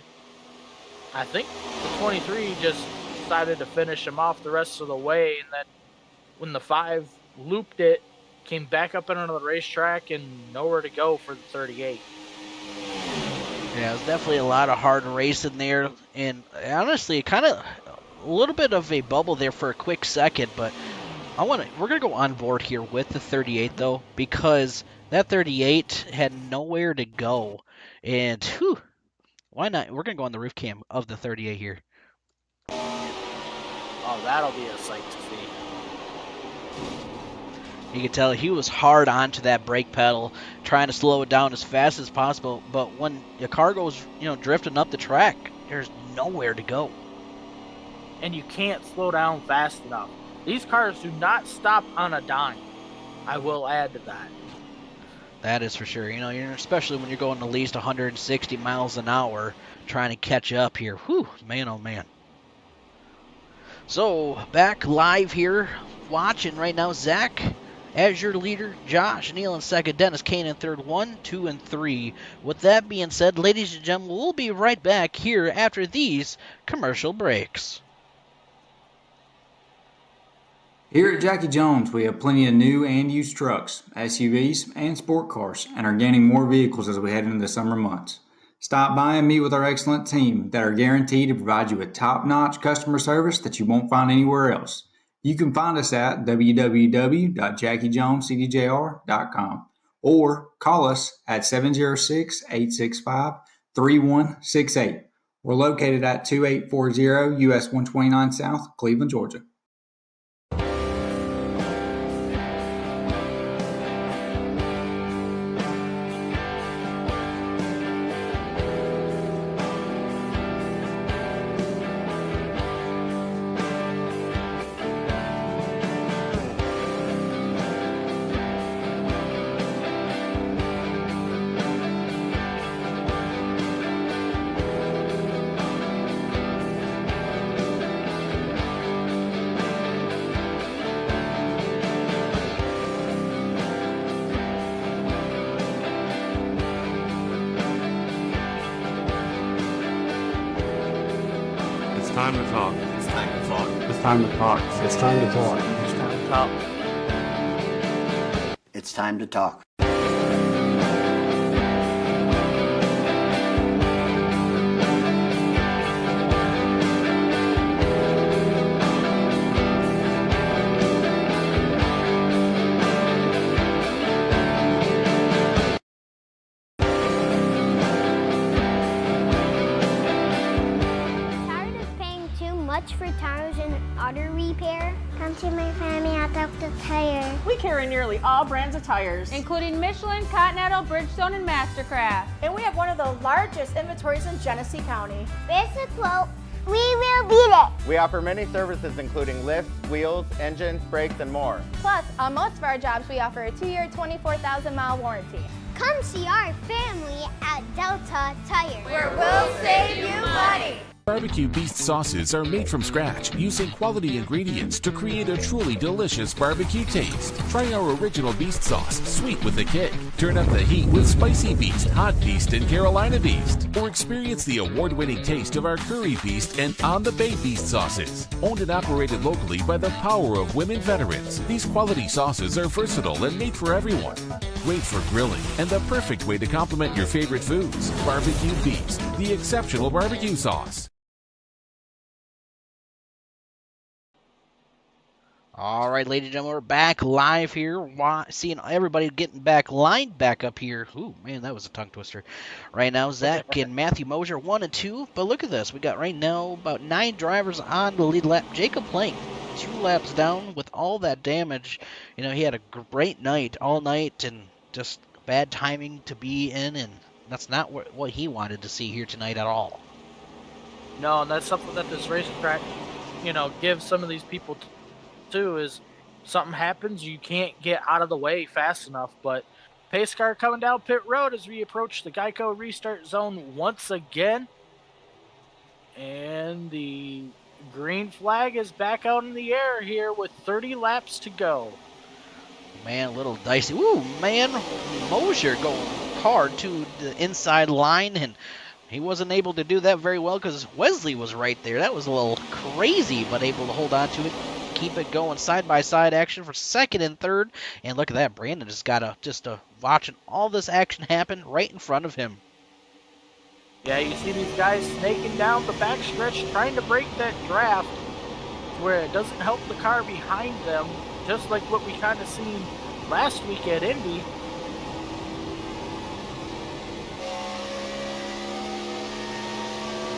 I think the 23 just decided to finish him off the rest of the way, and then when the 5 looped it, came back up into the racetrack and nowhere to go for the 38. Yeah, it was definitely a lot of hard racing there, and honestly, kind of a little bit of a bubble there for a quick second, but we're gonna go on board here with the 38 though, because that 38 had nowhere to go, and why not? We're gonna go on the roof cam of the 38 here. Oh, that'll be a sight to see. You could tell he was hard onto that brake pedal, trying to slow it down as fast as possible. But when the car goes, drifting up the track, there's nowhere to go. And you can't slow down fast enough. These cars do not stop on a dime. I will add to that. That is for sure. Especially when you're going at least 160 miles an hour trying to catch up here. Whew, man, oh man. So, back live here, watching right now, Zach as your leader, Josh Neal in second, Dennis Kane in third, 1, 2, and 3. With that being said, ladies and gentlemen, we'll be right back here after these commercial breaks. Here at Jacky Jones, we have plenty of new and used trucks, SUVs, and sport cars, and are gaining more vehicles as we head into the summer months. Stop by and meet with our excellent team that are guaranteed to provide you with top-notch customer service that you won't find anywhere else. You can find us at www.jackyjonescdjr.com or call us at 706-865-3168. We're located at 2840 US 129 South, Cleveland, Georgia. It's time to talk. It's time to talk. It's time to talk. It's time to talk. It's time to talk. It's time to talk. Tired of paying too much for tires and auto repair? Come to my family at Dr. Tire. We carry nearly all brands of tires, including Michelin, Continental, Bridgestone, and Mastercraft. and we have one of the largest inventories in Genesee County. Basic quote, we will beat it. We offer many services including lifts, wheels, engines, brakes, and more. Plus, on most of our jobs, we offer a 2-year, 24,000-mile warranty. Come see our family at Delta Tire. Where we'll save you money. Barbecue Beast sauces are made from scratch using quality ingredients to create a truly delicious barbecue taste. Try our original Beast sauce, sweet with a kick. Turn up the heat with Spicy Beast, Hot Beast, and Carolina Beast. Or experience the award-winning taste of our Curry Beast and On the Bay Beast sauces. Owned and operated locally by the power of women veterans, these quality sauces are versatile and made for everyone. Great for grilling and the perfect way to complement your favorite foods. Barbecue Beast, the exceptional barbecue sauce. All right, ladies and gentlemen, we're back live here, seeing everybody getting back lined back up here. Ooh, man, that was a tongue twister. Right now, Zach and Matthew Mosier, 1 and 2. But look at this. We got right now about 9 drivers on the lead lap. Jacob Plank, 2 laps down with all that damage. He had a great night all night and just bad timing to be in, and that's not what he wanted to see here tonight at all. No, and that's something that this racetrack, gives some of these people too, is something happens, you can't get out of the way fast enough. But pace car coming down pit road as we approach the Geico restart zone once again. And the green flag is back out in the air here with 30 laps to go. Man, a little dicey. Ooh, man, Mosier going hard to the inside line, and he wasn't able to do that very well because Wesley was right there. That was a little crazy, but able to hold on to it. Keep it going side-by-side action for second and third. And look at that. Brandon has got watching all this action happen right in front of him. Yeah, you see these guys snaking down the backstretch, trying to break that draft where it doesn't help the car behind them, just like what we kind of seen last week at Indy.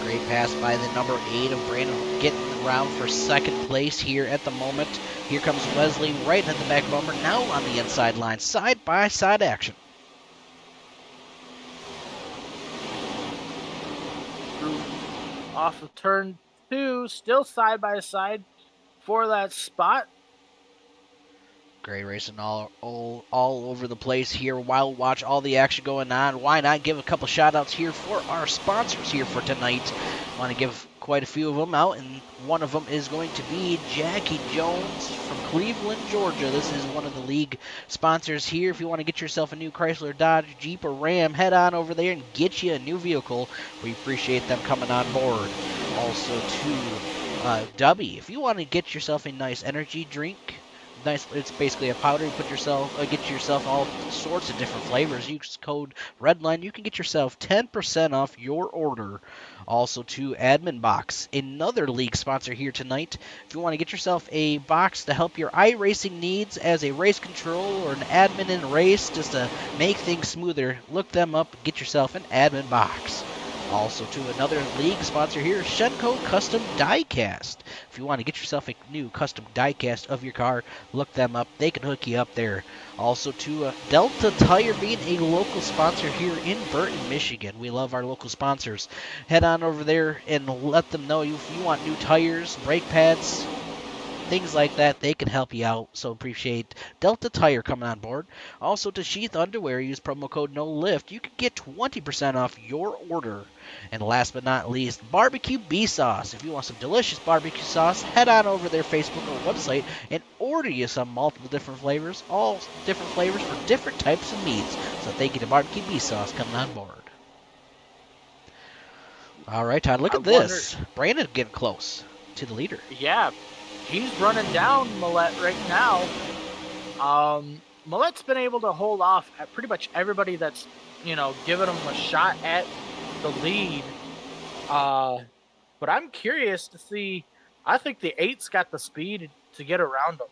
Great pass by the number 8 of Brandon, getting around for second place here at the moment. Here comes Wesley right at the back bumper, now on the inside line, side-by-side action. Off of turn 2, still side-by-side for that spot. Great racing all over the place here. Wild watch all the action going on. Why not give a couple shout outs here for our sponsors here for tonight? Want to give quite a few of them out, and one of them is going to be Jacky Jones from Cleveland, Georgia. This is one of the league sponsors here. If you want to get yourself a new Chrysler, Dodge, Jeep, or Ram, head on over there and get you a new vehicle. We appreciate them coming on board. Also to Dubby, if you want to get yourself a nice energy drink, it's basically a powder. You get yourself all sorts of different flavors. Use code Redline. You can get yourself 10% off your order. Also to Admin Box, another league sponsor here tonight. If you want to get yourself a box to help your iRacing needs as a race control or an admin in a race, just to make things smoother, look them up. Get yourself an Admin Box. Also to another league sponsor here, Shenko Custom Diecast. If you want to get yourself a new custom diecast of your car, look them up. They can hook you up there. Also to Delta Tire, being a local sponsor here in Burton, Michigan. We love our local sponsors. Head on over there and let them know if you want new tires, brake pads, things like that. They can help you out, so appreciate Delta Tire coming on board. Also to Sheath Underwear, use promo code NOLIFT. You can get 20% off your order. And last but not least, Barbecue Bee Sauce. If you want some delicious barbecue sauce, head on over their Facebook or website and order you some multiple different flavors, all different flavors for different types of meats. So thank you to Barbecue Bee Sauce coming on board. All right, Todd, look at this. Brandon getting close to the leader. Yeah, he's running down Millette right now. Millette's been able to hold off at pretty much everybody that's, giving him a shot at the lead. But I'm curious to see. I think the 8's got the speed to get around him.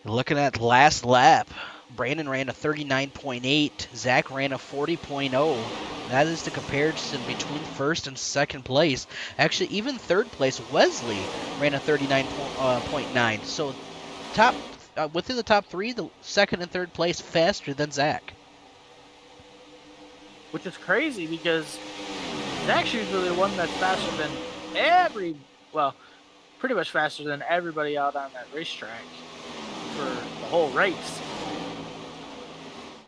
Looking at last lap, Brandon ran a 39.8. Zach ran a 40.0. That is the comparison between first and second place. Actually, even third place, Wesley ran a 39.9. So within the top 3, the second and third place faster than Zach. Which is crazy because Zach's usually the one that's faster than pretty much faster than everybody out on that racetrack for the whole race.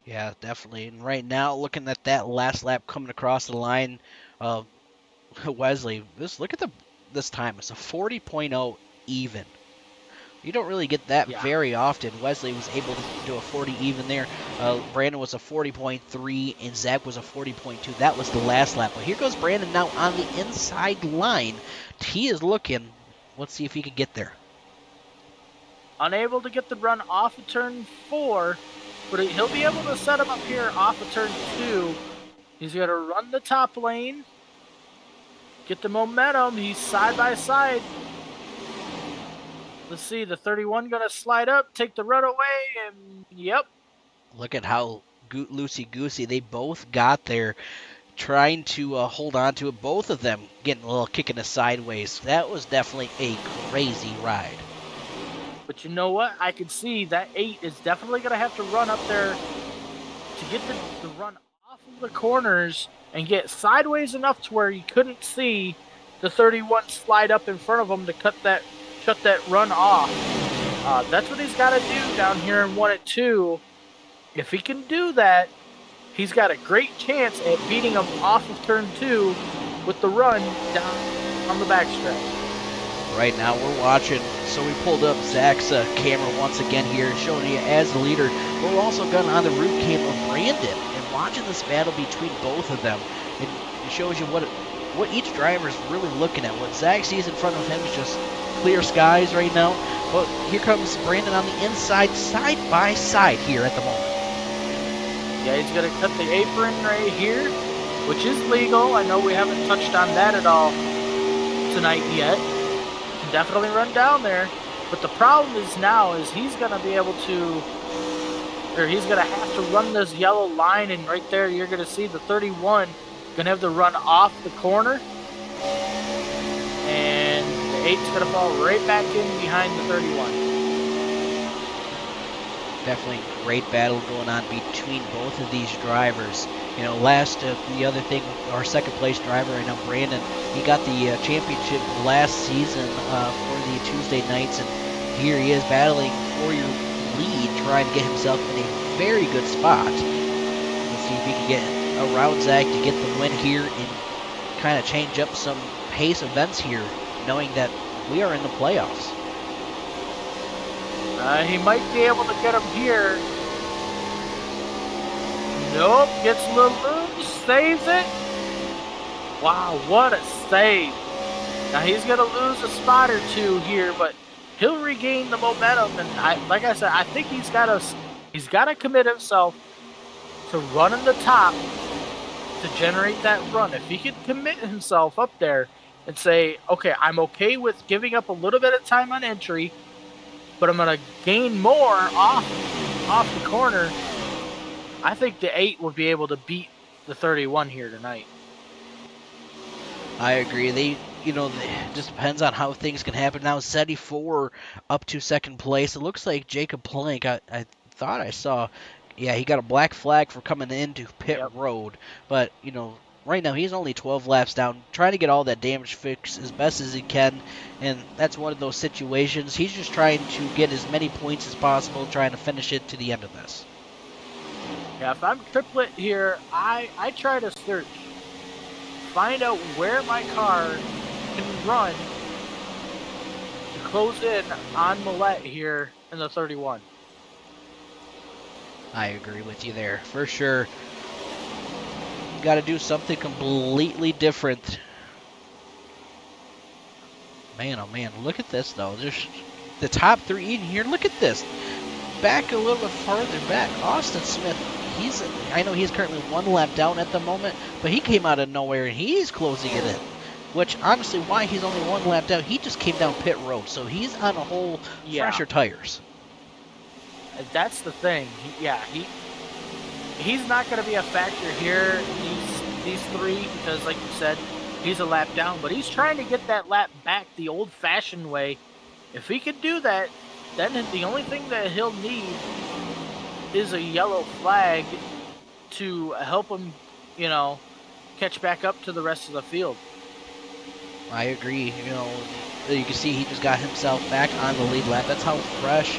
Yeah, definitely. And right now, looking at that last lap coming across the line, Wesley, look at this time. It's a 40.0 even. You don't really get that very often. Wesley was able to do a 40 even there. Brandon was a 40.3, and Zach was a 40.2. That was the last lap. But here goes Brandon now on the inside line. He is looking. Let's see if he can get there. Unable to get the run off of turn 4, but he'll be able to set him up here off of turn 2. He's going to run the top lane, get the momentum. He's side by side. Let's see, the 31 going to slide up, take the run away, and yep. Look at how loosey-goosey they both got there, trying to hold on to it. Both of them getting a little kick in the sideways. That was definitely a crazy ride. But you know what? I can see that 8 is definitely going to have to run up there to get the run off of the corners and get sideways enough to where you couldn't see the 31 slide up in front of him to shut that run off. That's what he's got to do down here in 1 and 2. If he can do that, he's got a great chance at beating him off of turn 2 with the run down on the backstretch. Right now we're watching, so we pulled up Zach's camera once again here, showing you as the leader. But we're also going on the route cam of Brandon and watching this battle between both of them. It shows you what each driver is really looking at. What Zach sees in front of him is just clear skies right now. But here comes Brandon on the inside, side by side here at the moment. Yeah, he's going to cut the apron right here, which is legal. I know we haven't touched on that at all tonight yet. Can definitely run down there. But the problem is now is he's going to be able to, or he's going to have to run this yellow line, and right there you're going to see the 31 going to have to run off the corner. And the 8's going to fall right back in behind the 31. Definitely great battle going on between both of these drivers. You know, the other thing, our second place driver, I know Brandon, he got the championship last season for the Tuesday nights, and here he is battling for your lead, trying to get himself in a very good spot. Let's see if he can get around Zach to get the win here and kind of change up some pace events here, knowing that we are in the playoffs. He might be able to get him here. Nope, gets a little loose, saves it. Wow, what a save. Now he's going to lose a spot or two here, but he'll regain the momentum. And like I said, I think he's got to commit himself to running the top to generate that run. If he can commit himself up there and say, okay, I'm okay with giving up a little bit of time on entry, but I'm going to gain more off the corner, I think the 8 will be able to beat the 31 here tonight. I agree. It just depends on how things can happen. Now, 74 up to second place. It looks like Jacob Plank, I thought I saw, yeah, he got a black flag for coming into pit road. But, right now he's only 12 laps down, trying to get all that damage fixed as best as he can. And that's one of those situations. He's just trying to get as many points as possible, trying to finish it to the end of this. Yeah, if I'm triplet here, I try to search. Find out where my car can run to close in on Millette here in the 31. I agree with you there, for sure. Got to do something completely different. Man, oh man, look at this though. There's the top 3 in here. Look at this. Back a little bit farther back. Austin Smith, I know he's currently 1 lap down at the moment, but he came out of nowhere and he's closing it in. Which, honestly, why he's only 1 lap down, he just came down pit road, so he's on a whole fresher tires. That's the thing. He's not going to be a factor here, these 3, because like you said, he's a lap down, but he's trying to get that lap back the old-fashioned way. If he could do that, then the only thing that he'll need is a yellow flag to help him, catch back up to the rest of the field. I agree. You can see he just got himself back on the lead lap. That's how fresh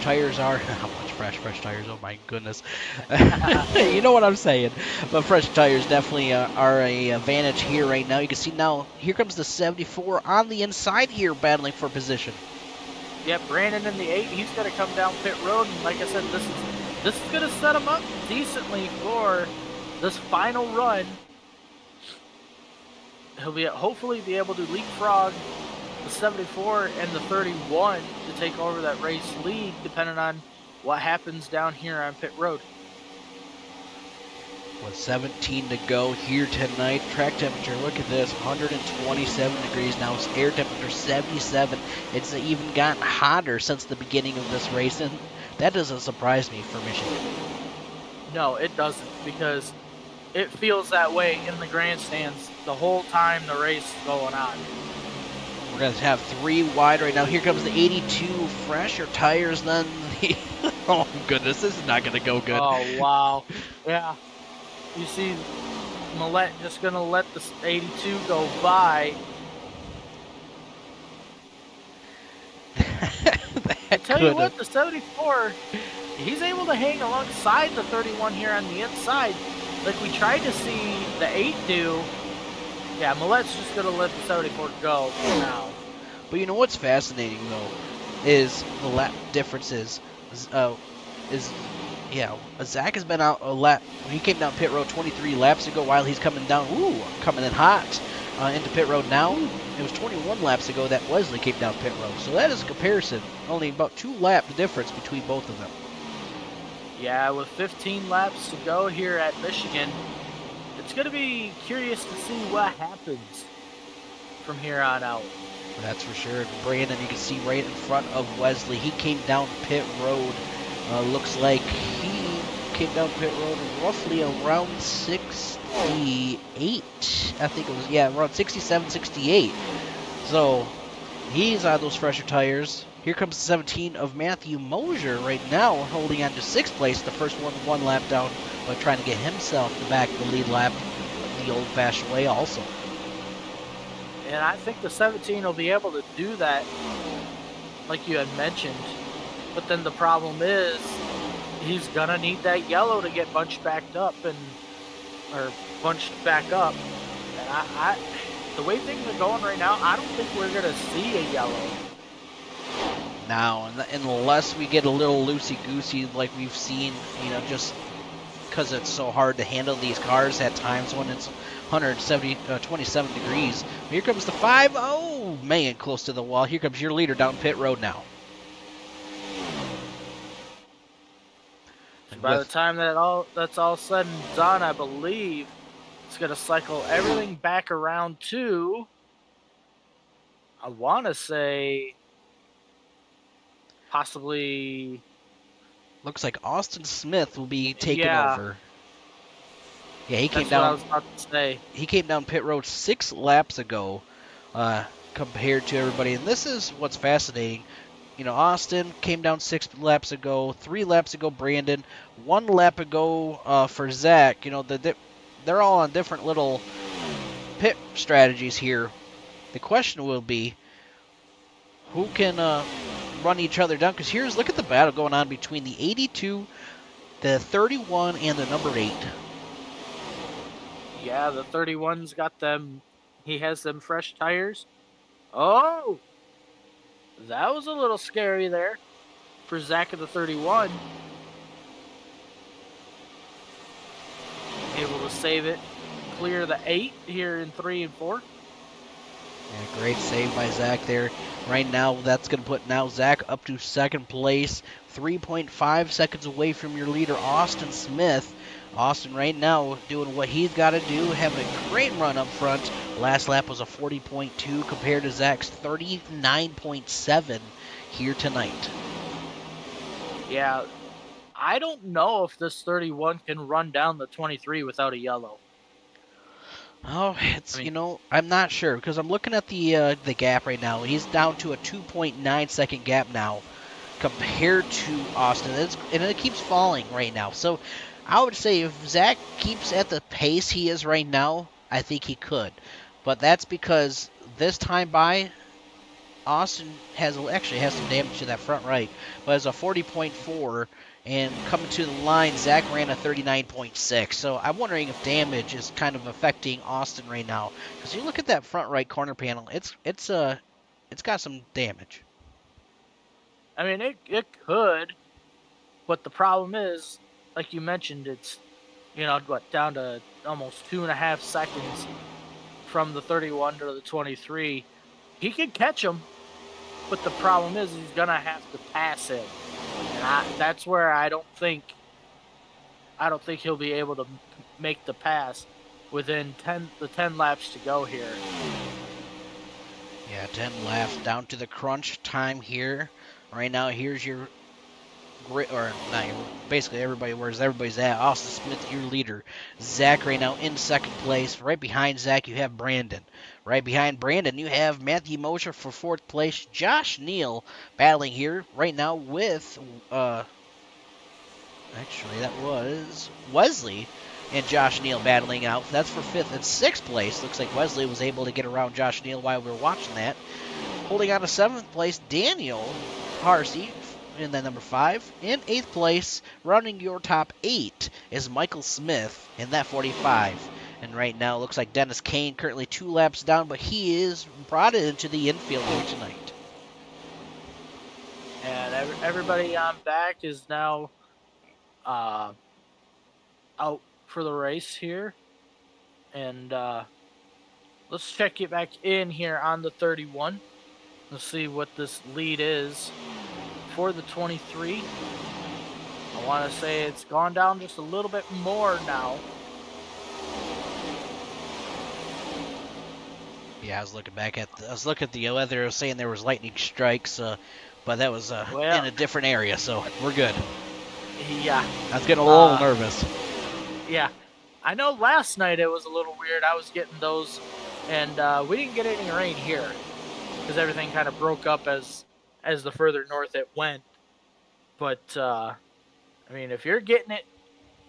tires are. How much fresh tires? Oh my goodness. You know what I'm saying. But fresh tires definitely are a advantage here right now. You can see now, here comes the 74 on the inside here battling for position. Yeah, Brandon in the 8, he's going to come down pit road, and like I said, this is going to set him up decently for this final run. He'll hopefully be able to leapfrog the 74 and the 31 to take over that race lead, depending on what happens down here on pit road. With 17 to go here tonight, track temperature, look at this, 127 degrees now, air temperature 77. It's even gotten hotter since the beginning of this race, and that doesn't surprise me for Michigan. No, it doesn't, because it feels that way in the grandstands the whole time the race is going on. We're going to have 3 wide right now. Here comes the 82, fresher tires than the... Oh, goodness, this is not going to go good. Oh, wow. Yeah. You see Millette just going to let the 82 go by. I tell you what, the 74, he's able to hang alongside the 31 here on the inside, like we tried to see the 8 do. Yeah, Millette's just going to let the 74 go now. But you know what's fascinating, though, is the lap differences. Zach has been out a lap. He came down pit road 23 laps ago while he's coming down, coming in hot into pit road now. It was 21 laps ago that Wesley came down pit road. So that is a comparison. Only about 2 lap difference between both of them. Yeah, with 15 laps to go here at Michigan, it's going to be curious to see what happens from here on out. That's for sure. Brandon, you can see right in front of Wesley. He came down pit road. Looks like he came down pit road roughly around 68. I think it was, around 67, 68. So He's on those fresher tires. Here comes the 17 of Matthew Mosier right now, holding on to 6th place. The first one lap down, but trying to get himself back the lead lap the old-fashioned way also. And I think the 17 will be able to do that, like you had mentioned. But then the problem is, he's gonna need that yellow to get bunched back up. And the way things are going right now, I don't think we're gonna see a yellow. Now, unless we get a little loosey-goosey like we've seen, just because it's so hard to handle these cars at times when it's 27 degrees. Here comes the 5. Oh, man, close to the wall. Here comes your leader down pit road now. And by the time that's all said and done, I believe it's going to cycle everything back around to, I want to say, possibly... Looks like Austin Smith will be taking over. Yeah, he came That's down. what I was about to say. He came down pit road 6 laps ago, compared to everybody. And this is what's fascinating. Austin came down 6 laps ago. 3 laps ago, Brandon. 1 lap ago for Zach. They're all on different little pit strategies here. The question will be, who can run each other down? Because look at the battle going on between the 82, the 31, and the number 8. Yeah, the 31's got them. He has them fresh tires. Oh! That was a little scary there for Zach of the 31. Able to save it, clear the 8 here in 3 and 4. Yeah, great save by Zach there. Right now, that's going to put Zach up to 2nd place, 3.5 seconds away from your leader, Austin Smith. Austin right now doing what he's got to do, having a great run up front. Last lap was a 40.2 compared to Zach's 39.7 here tonight. Yeah, I don't know if this 31 can run down the 23 without a yellow. Oh, I'm not sure because I'm looking at the gap right now. He's down to a 2.9 second gap now compared to Austin, and it keeps falling right now. So I would say if Zach keeps at the pace he is right now, I think he could. But that's because this time by, Austin has some damage to that front right, but it's a 40.4, and coming to the line, Zach ran a 39.6. So I'm wondering if damage is kind of affecting Austin right now. Because you look at that front right corner panel, it's got some damage. I mean, it could, but the problem is, like you mentioned, it's, down to almost 2.5 seconds from the 31 to the 23. He could catch him, but the problem is he's going to have to pass him. And that's where I don't think he'll be able to make the pass within 10 laps to go here. Yeah, 10 laps down to the crunch time here. Right now, here's your basically where's everybody's at. Austin Smith, your leader. Zach right now in 2nd place. Right behind Zach, you have Brandon. Right behind Brandon, you have Matthew Mosier for 4th place. Josh Neal battling here right now with, actually that was Wesley and Josh Neal battling out. That's for 5th and 6th place. Looks like Wesley was able to get around Josh Neal while we were watching that. Holding on to 7th place, Daniel Harsey in that number 5. In 8th place, rounding your top 8, is Michael Smith in that 45. And right now, it looks like Dennis Kane currently 2 laps down, but he is brought into the infield here tonight. And everybody on back is now out for the race here. And let's check it back in here on the 31. Let's see what this lead is for the 23. I want to say it's gone down just a little bit more now. Yeah, I was looking at the weather. I was saying there was lightning strikes, but that was in a different area, so we're good. Yeah. I was getting a little nervous. Yeah. I know last night it was a little weird. I was getting those, and we didn't get any rain here. because everything kind of broke up as the further north it went. But I mean, if you're getting it,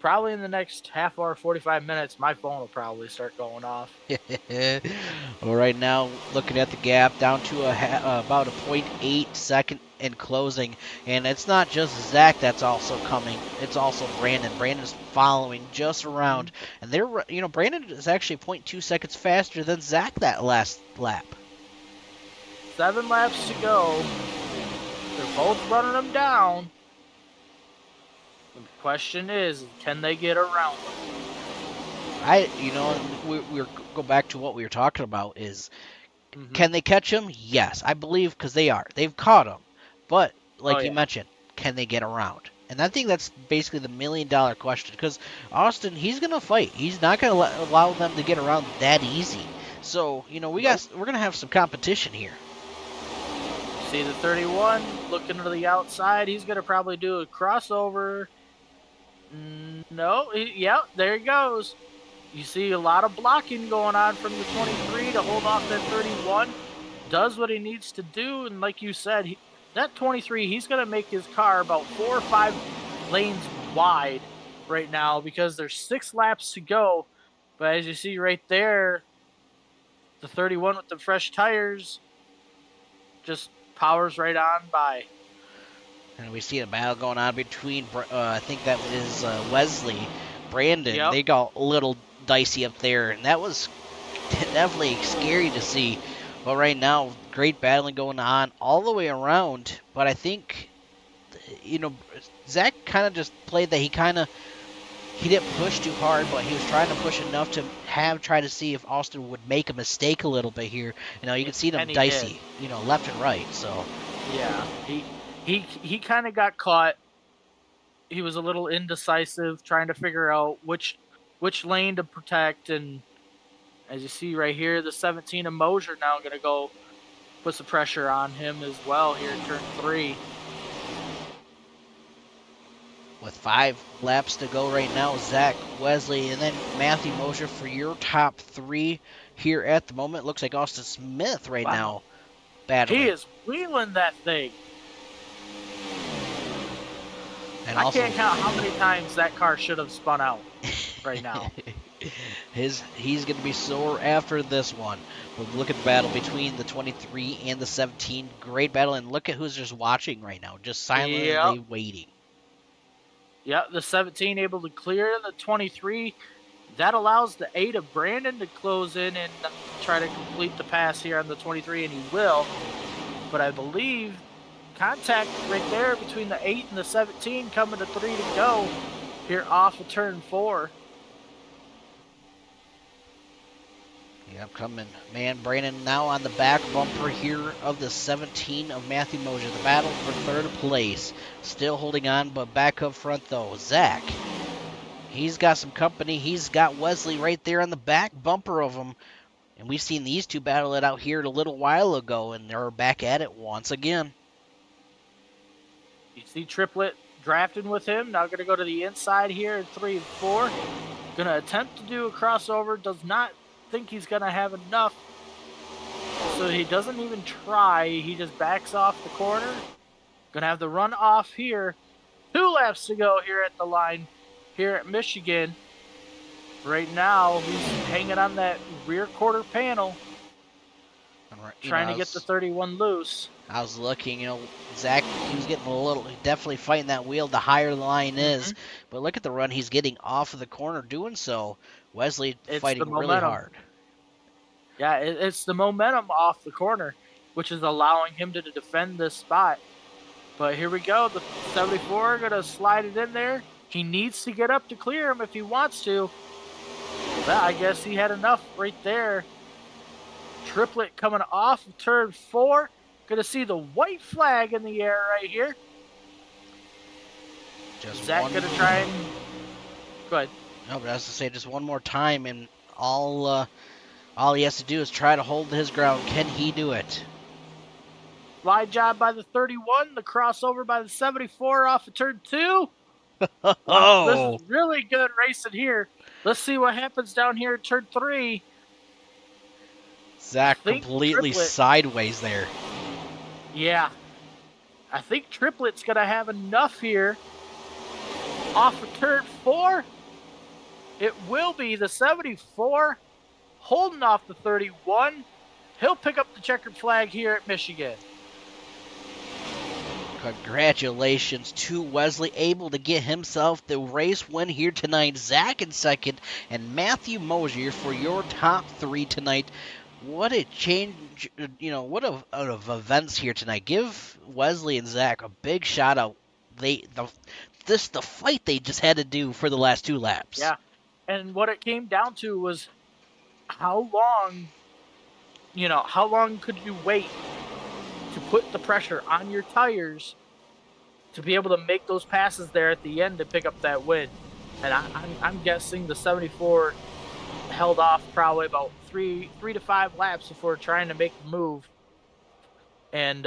probably in the next half hour, 45 minutes, my phone will probably start going off. Well, right now, looking at the gap, down to about a 0.8 second in closing. And it's not just Zach that's also coming. It's also Brandon. Brandon's following just around. And Brandon is actually 0.2 seconds faster than Zach that last lap. 7 laps to go. They're both running them down. The question is, can they get around them? We'll go back to what we were talking about is, can they catch him? Yes, I believe, because they are. They've caught him. But, like you mentioned, can they get around? And I think that's basically the $1 million question, because Austin, he's going to fight. He's not going to allow them to get around that easy. So, we're going to have some competition here. See the 31 looking to the outside. He's going to probably do a crossover. No, there he goes. You see a lot of blocking going on from the 23 to hold off that 31. Does what he needs to do, and like you said, that 23, he's going to make his car about 4 or 5 lanes wide right now because there's 6 laps to go. But as you see right there, the 31 with the fresh tires just powers right on by. And we see a battle going on between, I think that was Wesley, Brandon. Yep. They got a little dicey up there, and that was definitely scary to see. But right now, great battling going on all the way around. But I think, Zach kind of just played that he didn't push too hard, but he was trying to push enough to try to see if Austin would make a mistake a little bit here. You can see them dicey, left and right. So yeah, he kind of got caught. He was a little indecisive, trying to figure out which lane to protect. And as you see right here, the 17 of Mosier now going to go put some pressure on him as well here in turn 3. With 5 laps to go right now, Zach, Wesley, and then Matthew Mosier for your top 3 here at the moment. Looks like Austin Smith right now battling. He is wheeling that thing. And I can't count how many times that car should have spun out right now. He's going to be sore after this one. But look at the battle between the 23 and the 17. Great battle. And look at who's just watching right now, just silently waiting. Yeah, the 17 able to clear the 23. That allows the 8 of Brandon to close in and try to complete the pass here on the 23, and he will. But I believe contact right there between the 8 and the 17, coming to 3 to go here off of turn 4. Yep, coming. Man, Brandon now on the back bumper here of the 17 of Matthew Mosier. The battle for 3rd place. Still holding on, but back up front, though, Zach. He's got some company. He's got Wesley right there on the back bumper of him. And we've seen these two battle it out here a little while ago, and they're back at it once again. You see Triplet drafting with him. Now going to go to the inside here in 3 and 4. Going to attempt to do a crossover. Does not think he's going to have enough. So he doesn't even try. He just backs off the corner. Going to have the run off here. 2 laps to go here at the line here at Michigan. Right now, he's hanging on that rear quarter panel. Trying to get the 31 loose. I was looking, Zach, he was getting definitely fighting that wheel the higher the line is. But look at the run he's getting off of the corner doing so. Wesley fighting really hard. Yeah, it's the momentum off the corner, which is allowing him to defend this spot. But here we go. The 74 going to slide it in there. He needs to get up to clear him if he wants to. But I guess he had enough right there. Triplet coming off of turn 4. Going to see the white flag in the air right here. Zach going to try and... Go ahead. No, but I was going to say just one more time, and all he has to do is try to hold his ground. Can he do it? Slide job by the 31. The crossover by the 74 off of turn 2. Wow, this is really good racing here. Let's see what happens down here in turn 3. Zach completely sideways there. Yeah. I think Triplet's going to have enough here. Off of turn 4. It will be the 74. Holding off the 31. He'll pick up the checkered flag here at Michigan. Congratulations to Wesley, able to get himself the race win here tonight. Zach in second, and Matthew Mosier for your top 3 tonight. What a change, what of events here tonight. Give Wesley and Zach a big shout out. The fight they just had to do for the last 2 laps. Yeah, and what it came down to was how long could you wait to put the pressure on your tires to be able to make those passes there at the end to pick up that win. And I'm guessing the 74 held off probably about 3 to 5 laps before trying to make the move. And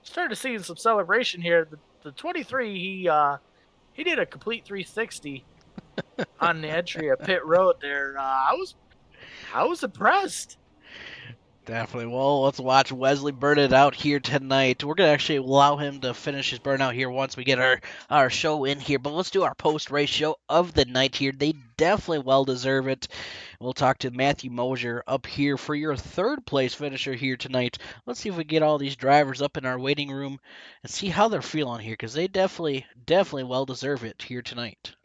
started seeing some celebration here. The 23, he did a complete 360 on the entry of pit road there. I was impressed. Definitely. Well, let's watch Wesley burn it out here tonight. We're going to actually allow him to finish his burnout here once we get our show in here. But let's do our post-race show of the night here. They definitely well deserve it. We'll talk to Matthew Mosier up here for your 3rd place finisher here tonight. Let's see if we get all these drivers up in our waiting room and see how they're feeling here, because they definitely well deserve it here tonight.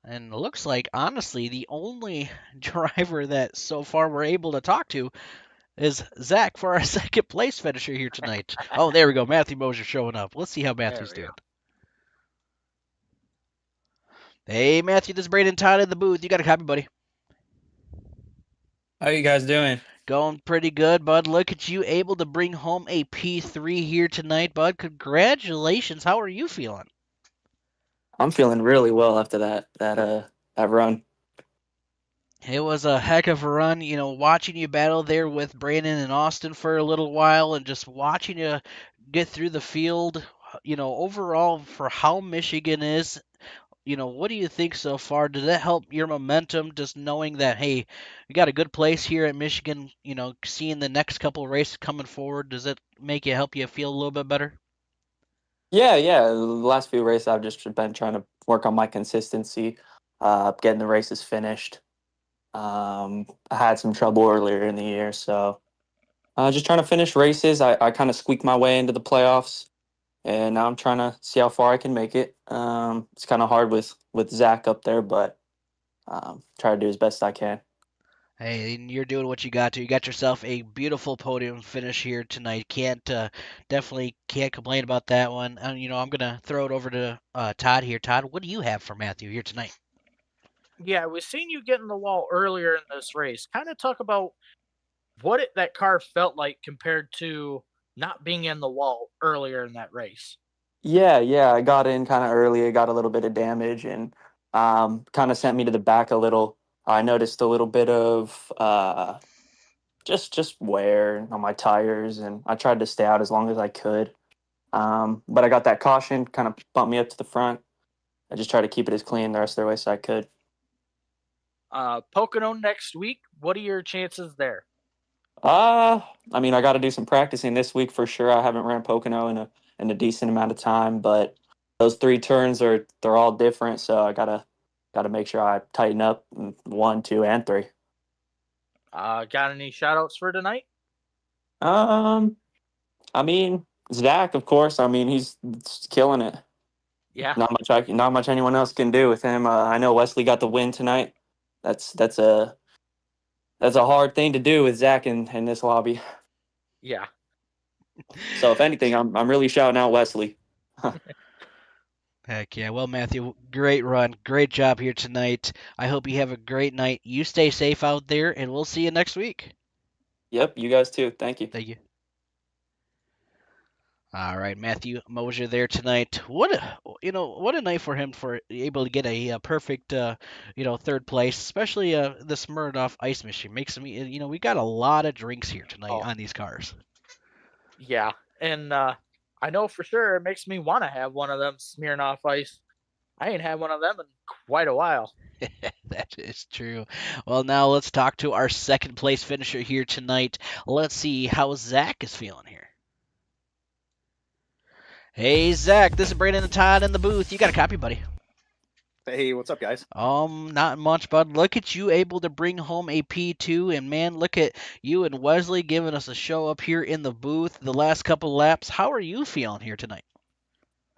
And it looks like, honestly, the only driver that so far we're able to talk to is Zach for our 2nd place finisher here tonight. Oh, there we go. Matthew Mosier showing up. Let's see how Matthew's doing. Hey, Matthew, this is Braden Todd in the booth. You got a copy, buddy? How you guys doing? Going pretty good, bud. Look at you, able to bring home a P3 here tonight, bud. Congratulations. How are you feeling? I'm feeling really well after that run. It was a heck of a run, watching you battle there with Brandon and Austin for a little while and just watching you get through the field, overall for how Michigan is, what do you think so far? Did that help your momentum just knowing that, hey, we got a good place here at Michigan, seeing the next couple of races coming forward? Does it help you feel a little bit better? Yeah. The last few races, I've just been trying to work on my consistency, getting the races finished. I had some trouble earlier in the year, so just trying to finish races. I kind of squeaked my way into the playoffs, and now I'm trying to see how far I can make it. It's kind of hard with Zach up there, but try to do as best I can. Hey, and you're doing what you got to. You got yourself a beautiful podium finish here tonight. Definitely can't complain about that one. And I'm gonna throw it over to Todd here. Todd, what do you have for Matthew here tonight? Yeah, we've seen you get in the wall earlier in this race. Kind of talk about what that car felt like compared to not being in the wall earlier in that race. Yeah, I got in kind of early. I got a little bit of damage and kind of sent me to the back a little. I noticed a little bit of just wear on my tires, and I tried to stay out as long as I could. But I got that caution, kind of bumped me up to the front. I just tried to keep it as clean the rest of the race as I could. Pocono next week. What are your chances there? I got to do some practicing this week for sure. I haven't ran Pocono in a decent amount of time, but those 3 turns they're all different, so I gotta make sure I tighten up 1, 2, and 3. Got any shout outs for tonight? Zach, of course. He's killing it. Yeah. Not much anyone else can do with him. I know Wesley got the win tonight. That's a hard thing to do with Zach in this lobby. Yeah. So if anything, I'm really shouting out Wesley. Heck yeah. Well, Matthew, great run. Great job here tonight. I hope you have a great night. You stay safe out there, and we'll see you next week. Yep, you guys too. Thank you. Thank you. All right, Matthew Mosier there tonight. What a night for him, for able to get a perfect 3rd place, especially the Smirnoff Ice Machine. Makes me we got a lot of drinks here tonight on these cars. Yeah, and I know for sure it makes me want to have one of them Smirnoff Ice I ain't had one of them in quite a while. That is true. Well, now let's talk to our second place finisher here tonight. Let's see how Zach is feeling here. Hey, Zach, this is Brandon and Todd in the booth. You got a copy, buddy? Hey, what's up, guys? Not much, bud. Look at you able to bring home a P2, and man, look at you and Wesley giving us a show up here in the booth the last couple laps. How are you feeling here tonight?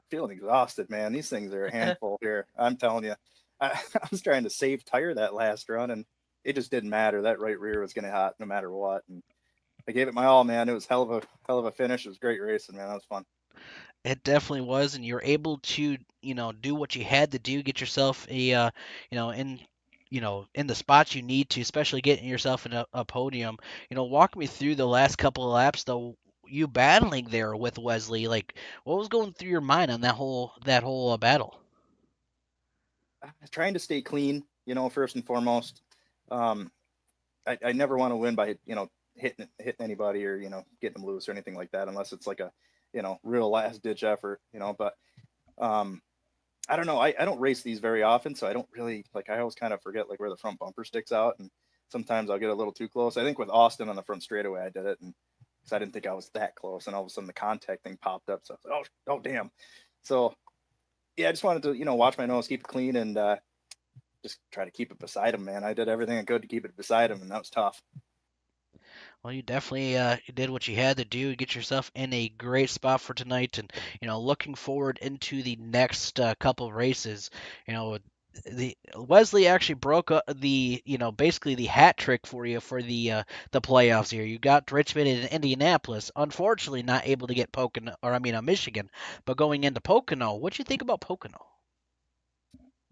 Feeling exhausted, man. These things are a handful here. I'm telling you. I was trying to save tire that last run, and it just didn't matter. That right rear was going to hot no matter what. And I gave it my all, man. It was hell of a finish. It was great racing, man. That was fun. It definitely was, and you're able to, do what you had to do, get yourself a, in the spots you need to, especially getting yourself in a podium. Walk me through the last couple of laps, though. You battling there with Wesley, like what was going through your mind on that whole battle? Trying to stay clean, first and foremost. I never want to win by hitting anybody or getting them loose or anything like that, unless it's like a real last ditch effort, but I don't know. I don't race these very often, so I don't really I always kind of forget where the front bumper sticks out, and sometimes I'll get a little too close. I think with Austin on the front straightaway I did it, and because I didn't think I was that close, and all of a sudden the contact thing popped up, so I was like, oh damn. So yeah, I just wanted to watch my nose, keep it clean, and just try to keep it beside him, man. I did everything I could to keep it beside him, and that was tough. Well, you definitely did what you had to do, get yourself in a great spot for tonight, and looking forward into the next couple of races. The Wesley actually broke the basically the hat trick for you for the playoffs here. You got Richmond and Indianapolis. Unfortunately, not able to get Michigan, but going into Pocono. What do you think about Pocono?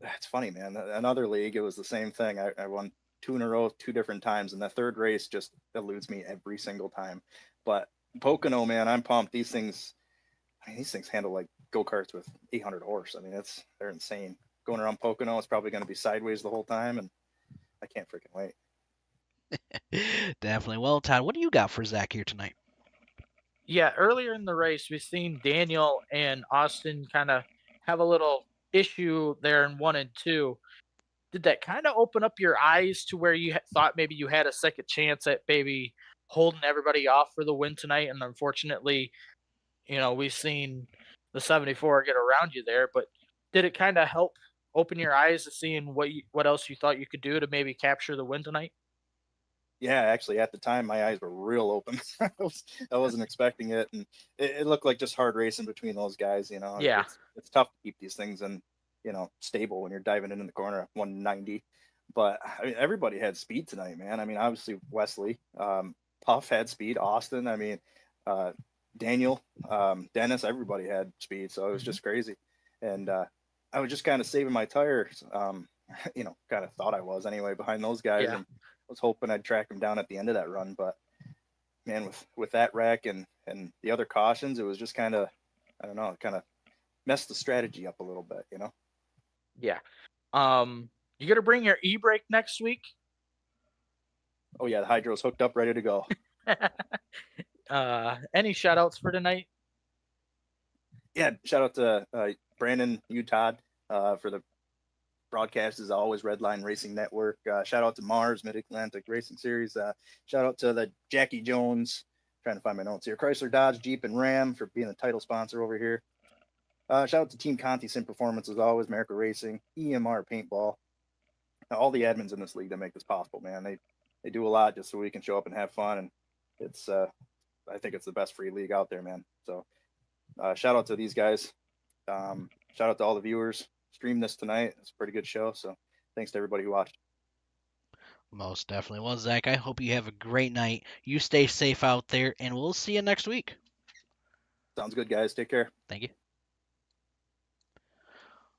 It's funny, man. Another league, it was the same thing. I won 2 in a row, 2 different times, and the third race just eludes me every single time. But Pocono, man, I'm pumped. These things handle like go-karts with 800 horse. I mean, they're insane. Going around Pocono, it's probably going to be sideways the whole time, and I can't freaking wait. Definitely. Well, Todd, what do you got for Zach here tonight? Yeah, earlier in the race, we've seen Daniel and Austin kind of have a little issue there in 1 and 2. Did that kind of open up your eyes to where you thought maybe you had a second chance at maybe holding everybody off for the win tonight? And unfortunately, we've seen the 74 get around you there, but did it kind of help open your eyes to seeing what else you thought you could do to maybe capture the win tonight? Yeah, actually, at the time, my eyes were real open. I wasn't expecting it, and it looked like just hard racing between those guys. Yeah, it's tough to keep these things in stable when you're diving in the corner at 190. But I mean, everybody had speed tonight, man. I mean, obviously Wesley, Puff had speed, Austin. I mean, Daniel, Dennis, everybody had speed, so it was just crazy. And I was just kind of saving my tires. Kind of thought I was anyway behind those guys, and was hoping I'd track them down at the end of that run. But man, with that wreck and the other cautions, it was just kind of, I don't know, kind of messed the strategy up a little bit, Yeah. You gonna bring your e-brake next week? Oh yeah, the hydro's hooked up, ready to go. Any shout outs for tonight? Yeah, shout out to Brandon, you, Todd, for the broadcast as always, Redline Racing Network. Shout out to Mars Mid-Atlantic Racing Series. Shout out to the Jacky Jones, trying to find my notes here, Chrysler, Dodge, Jeep, and Ram for being a title sponsor over here. Shout out to Team Conti Sim Performance as always, America Racing, EMR Paintball, all the admins in this league that make this possible, man. They do a lot just so we can show up and have fun, and it's I think it's the best free league out there, man. So shout out to these guys. Shout out to all the viewers. Stream this tonight. It's a pretty good show, so thanks to everybody who watched. Most definitely. Well, Zach, I hope you have a great night. You stay safe out there, and we'll see you next week. Sounds good, guys. Take care. Thank you.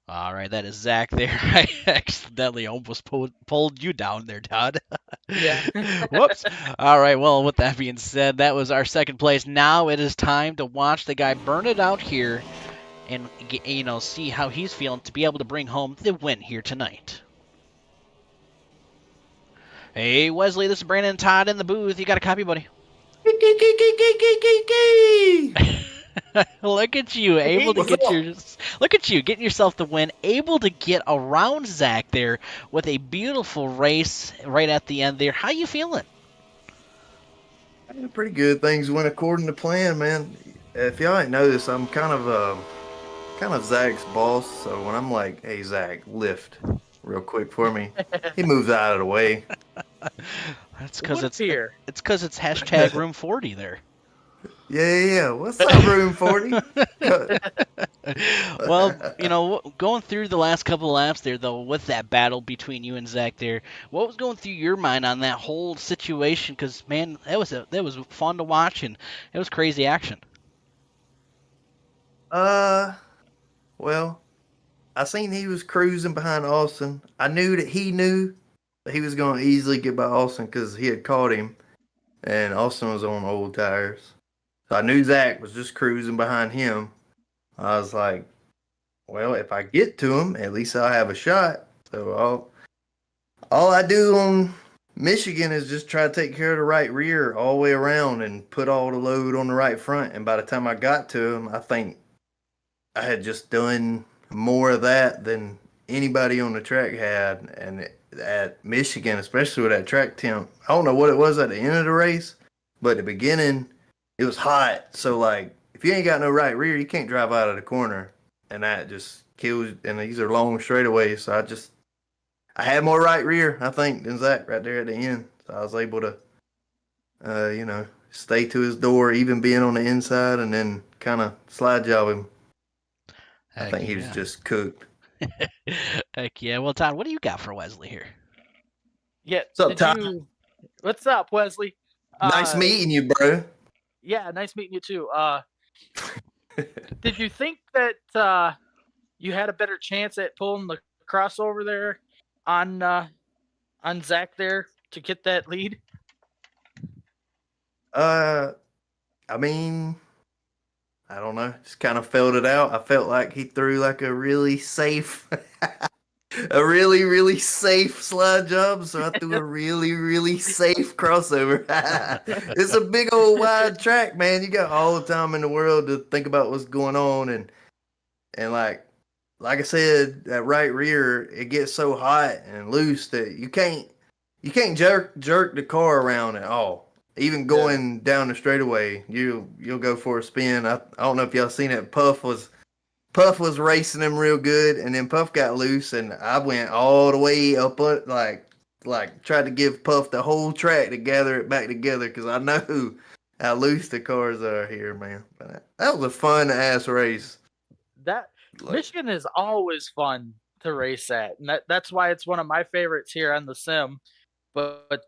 All right, that is Zach there. I accidentally almost pulled you down there, Todd. Yeah. Whoops. All right, well, with that being said, that was our second place. Now it is time to watch the guy burn it out here and see how he's feeling to be able to bring home the win here tonight. Hey, Wesley, this is Brandon and Todd in the booth. You got a copy, buddy? Look at you, able to get look at you getting yourself the win, able to get around Zach there with a beautiful race right at the end there. How you feeling? Pretty good. Things went according to plan, man. If y'all ain't noticed, I'm kind of Zach's boss. So when I'm like, "Hey Zach, lift real quick for me," he moves out of the way. That's because it's hashtag room 40 there. Yeah. What's up, room 40? Well, going through the last couple of laps there, though, with that battle between you and Zach there, what was going through your mind on that whole situation? Because, man, that was fun to watch, and it was crazy action. Well, I seen he was cruising behind Austin. I knew that he knew that he was going to easily get by Austin because he had caught him, and Austin was on old tires. So I knew Zach was just cruising behind him. I was like, well, if I get to him, at least I'll have a shot. So all I do on Michigan is just try to take care of the right rear all the way around and put all the load on the right front. And by the time I got to him, I think I had just done more of that than anybody on the track had. And at Michigan, especially with that track temp, I don't know what it was at the end of the race, but at the beginning, it was hot. So, like, if you ain't got no right rear, you can't drive out of the corner. And that just kills. And these are long straightaways. So I had more right rear, I think, than Zach right there at the end. So I was able to, stay to his door, even being on the inside, and then kind of slide job him. I think he was just cooked. Heck yeah. Well, Todd, what do you got for Wesley here? Yeah. What's up, Todd? What's up, Wesley? Nice meeting you, bro. Yeah, nice meeting you too. Did you think that you had a better chance at pulling the crossover there on Zach there to get that lead? I mean, I don't know. Just kind of felt it out. I felt like he threw like a really safe, a really, really safe slide job. So I threw a really, really safe crossover. It's a big old wide track, man. You got all the time in the world to think about what's going on. And like I said, that right rear, it gets so hot and loose that you can't jerk the car around at all. Even going down the straightaway, you'll go for a spin. I don't know if y'all seen it. Puff was racing him real good, and then Puff got loose, and I went all the way up, like tried to give Puff the whole track to gather it back together because I know how loose the cars are here, man. But that was a fun ass race. Michigan is always fun to race at, and that's why it's one of my favorites here on the sim. But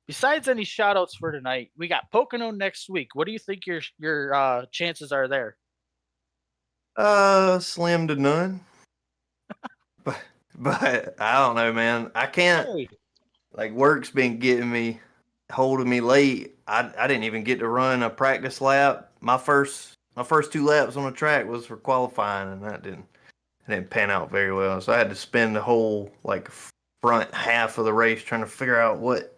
besides any shout-outs for tonight, we got Pocono next week. What do you think your chances are there? Slim to none. but I don't know, man. I can't. Like, work's been holding me late. I didn't even get to run a practice lap. My first 2 laps on the track was for qualifying, and that didn't pan out very well. So I had to spend the whole front half of the race trying to figure out what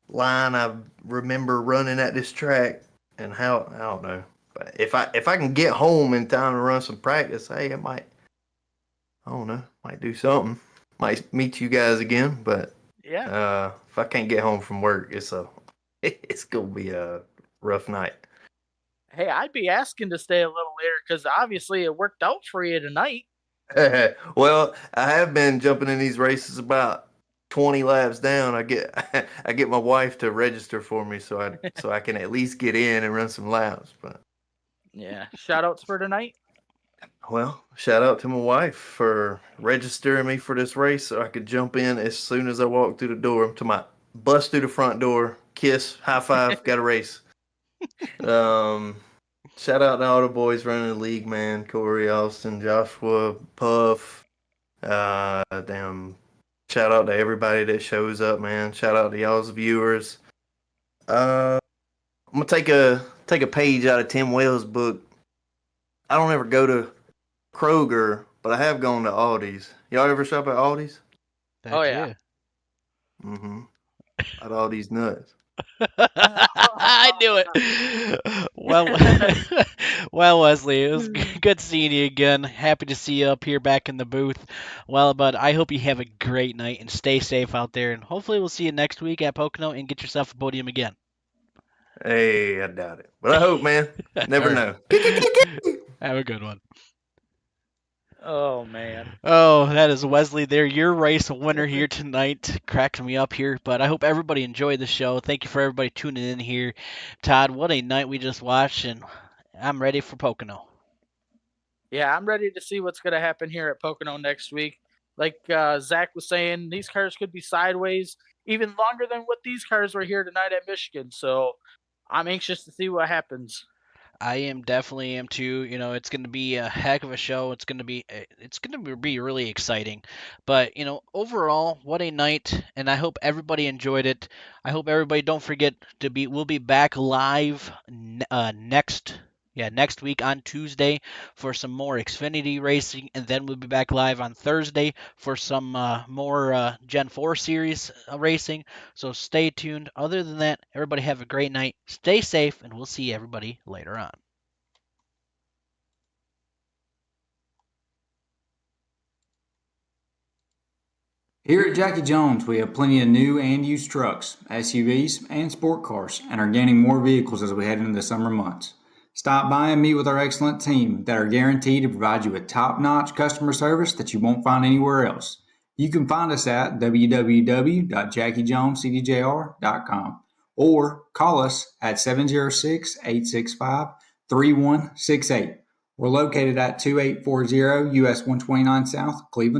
line I remember running at this track and how. I don't know. But if I can get home in time to run some practice, hey, I might do something. Might meet you guys again, but yeah. If I can't get home from work, it's gonna be a rough night. Hey, I'd be asking to stay a little later because obviously it worked out for you tonight. Well, I have been jumping in these races about 20 laps down. I get my wife to register for me so I can at least get in and run some laps. But yeah, shout outs for tonight. Well, shout out to my wife for registering me for this race so I could jump in as soon as I walk through the door. To my bust through the front door, kiss, high five, got a race. Shout out to all the boys running the league, man. Corey, Austin, Joshua, Puff. Shout out to everybody that shows up, man. Shout out to y'all's viewers. I'm gonna take a page out of Tim Wells' book. I don't ever go to Kroger, but I have gone to Aldi's. Y'all ever shop at Aldi's? Oh yeah. At Aldi's nuts. I knew it. Well, well, Wesley, it was good seeing you again. Happy to see you up here back in the booth. Well, but I hope you have a great night and stay safe out there. And hopefully, we'll see you next week at Pocono and get yourself a podium again. Hey, I doubt it. But I hope, man. Never know. Have a good one. Oh, man. Oh, that is Wesley there, your race winner here tonight. Cracking me up here, but I hope everybody enjoyed the show. Thank you for everybody tuning in here. Todd, what a night we just watched, and I'm ready for Pocono. Yeah, I'm ready to see what's going to happen here at Pocono next week. Like Zach was saying, these cars could be sideways even longer than what these cars were here tonight at Michigan. So I'm anxious to see what happens. I am definitely am too. You know, it's going to be a heck of a show. It's going to be really exciting. But, you know, overall, what a night, and I hope everybody enjoyed it. I hope everybody don't forget to we'll be back live next week on Tuesday for some more Xfinity racing, and then we'll be back live on Thursday for some more Gen 4 series racing. So stay tuned. Other than that, everybody have a great night. Stay safe, and we'll see everybody later on. Here at Jacky Jones, we have plenty of new and used trucks, SUVs, and sport cars, and are gaining more vehicles as we head into the summer months. Stop by and meet with our excellent team that are guaranteed to provide you with top-notch customer service that you won't find anywhere else. You can find us at www.jackyjonescdjr.com or call us at 706-865-3168. We're located at 2840 US 129 South, Cleveland.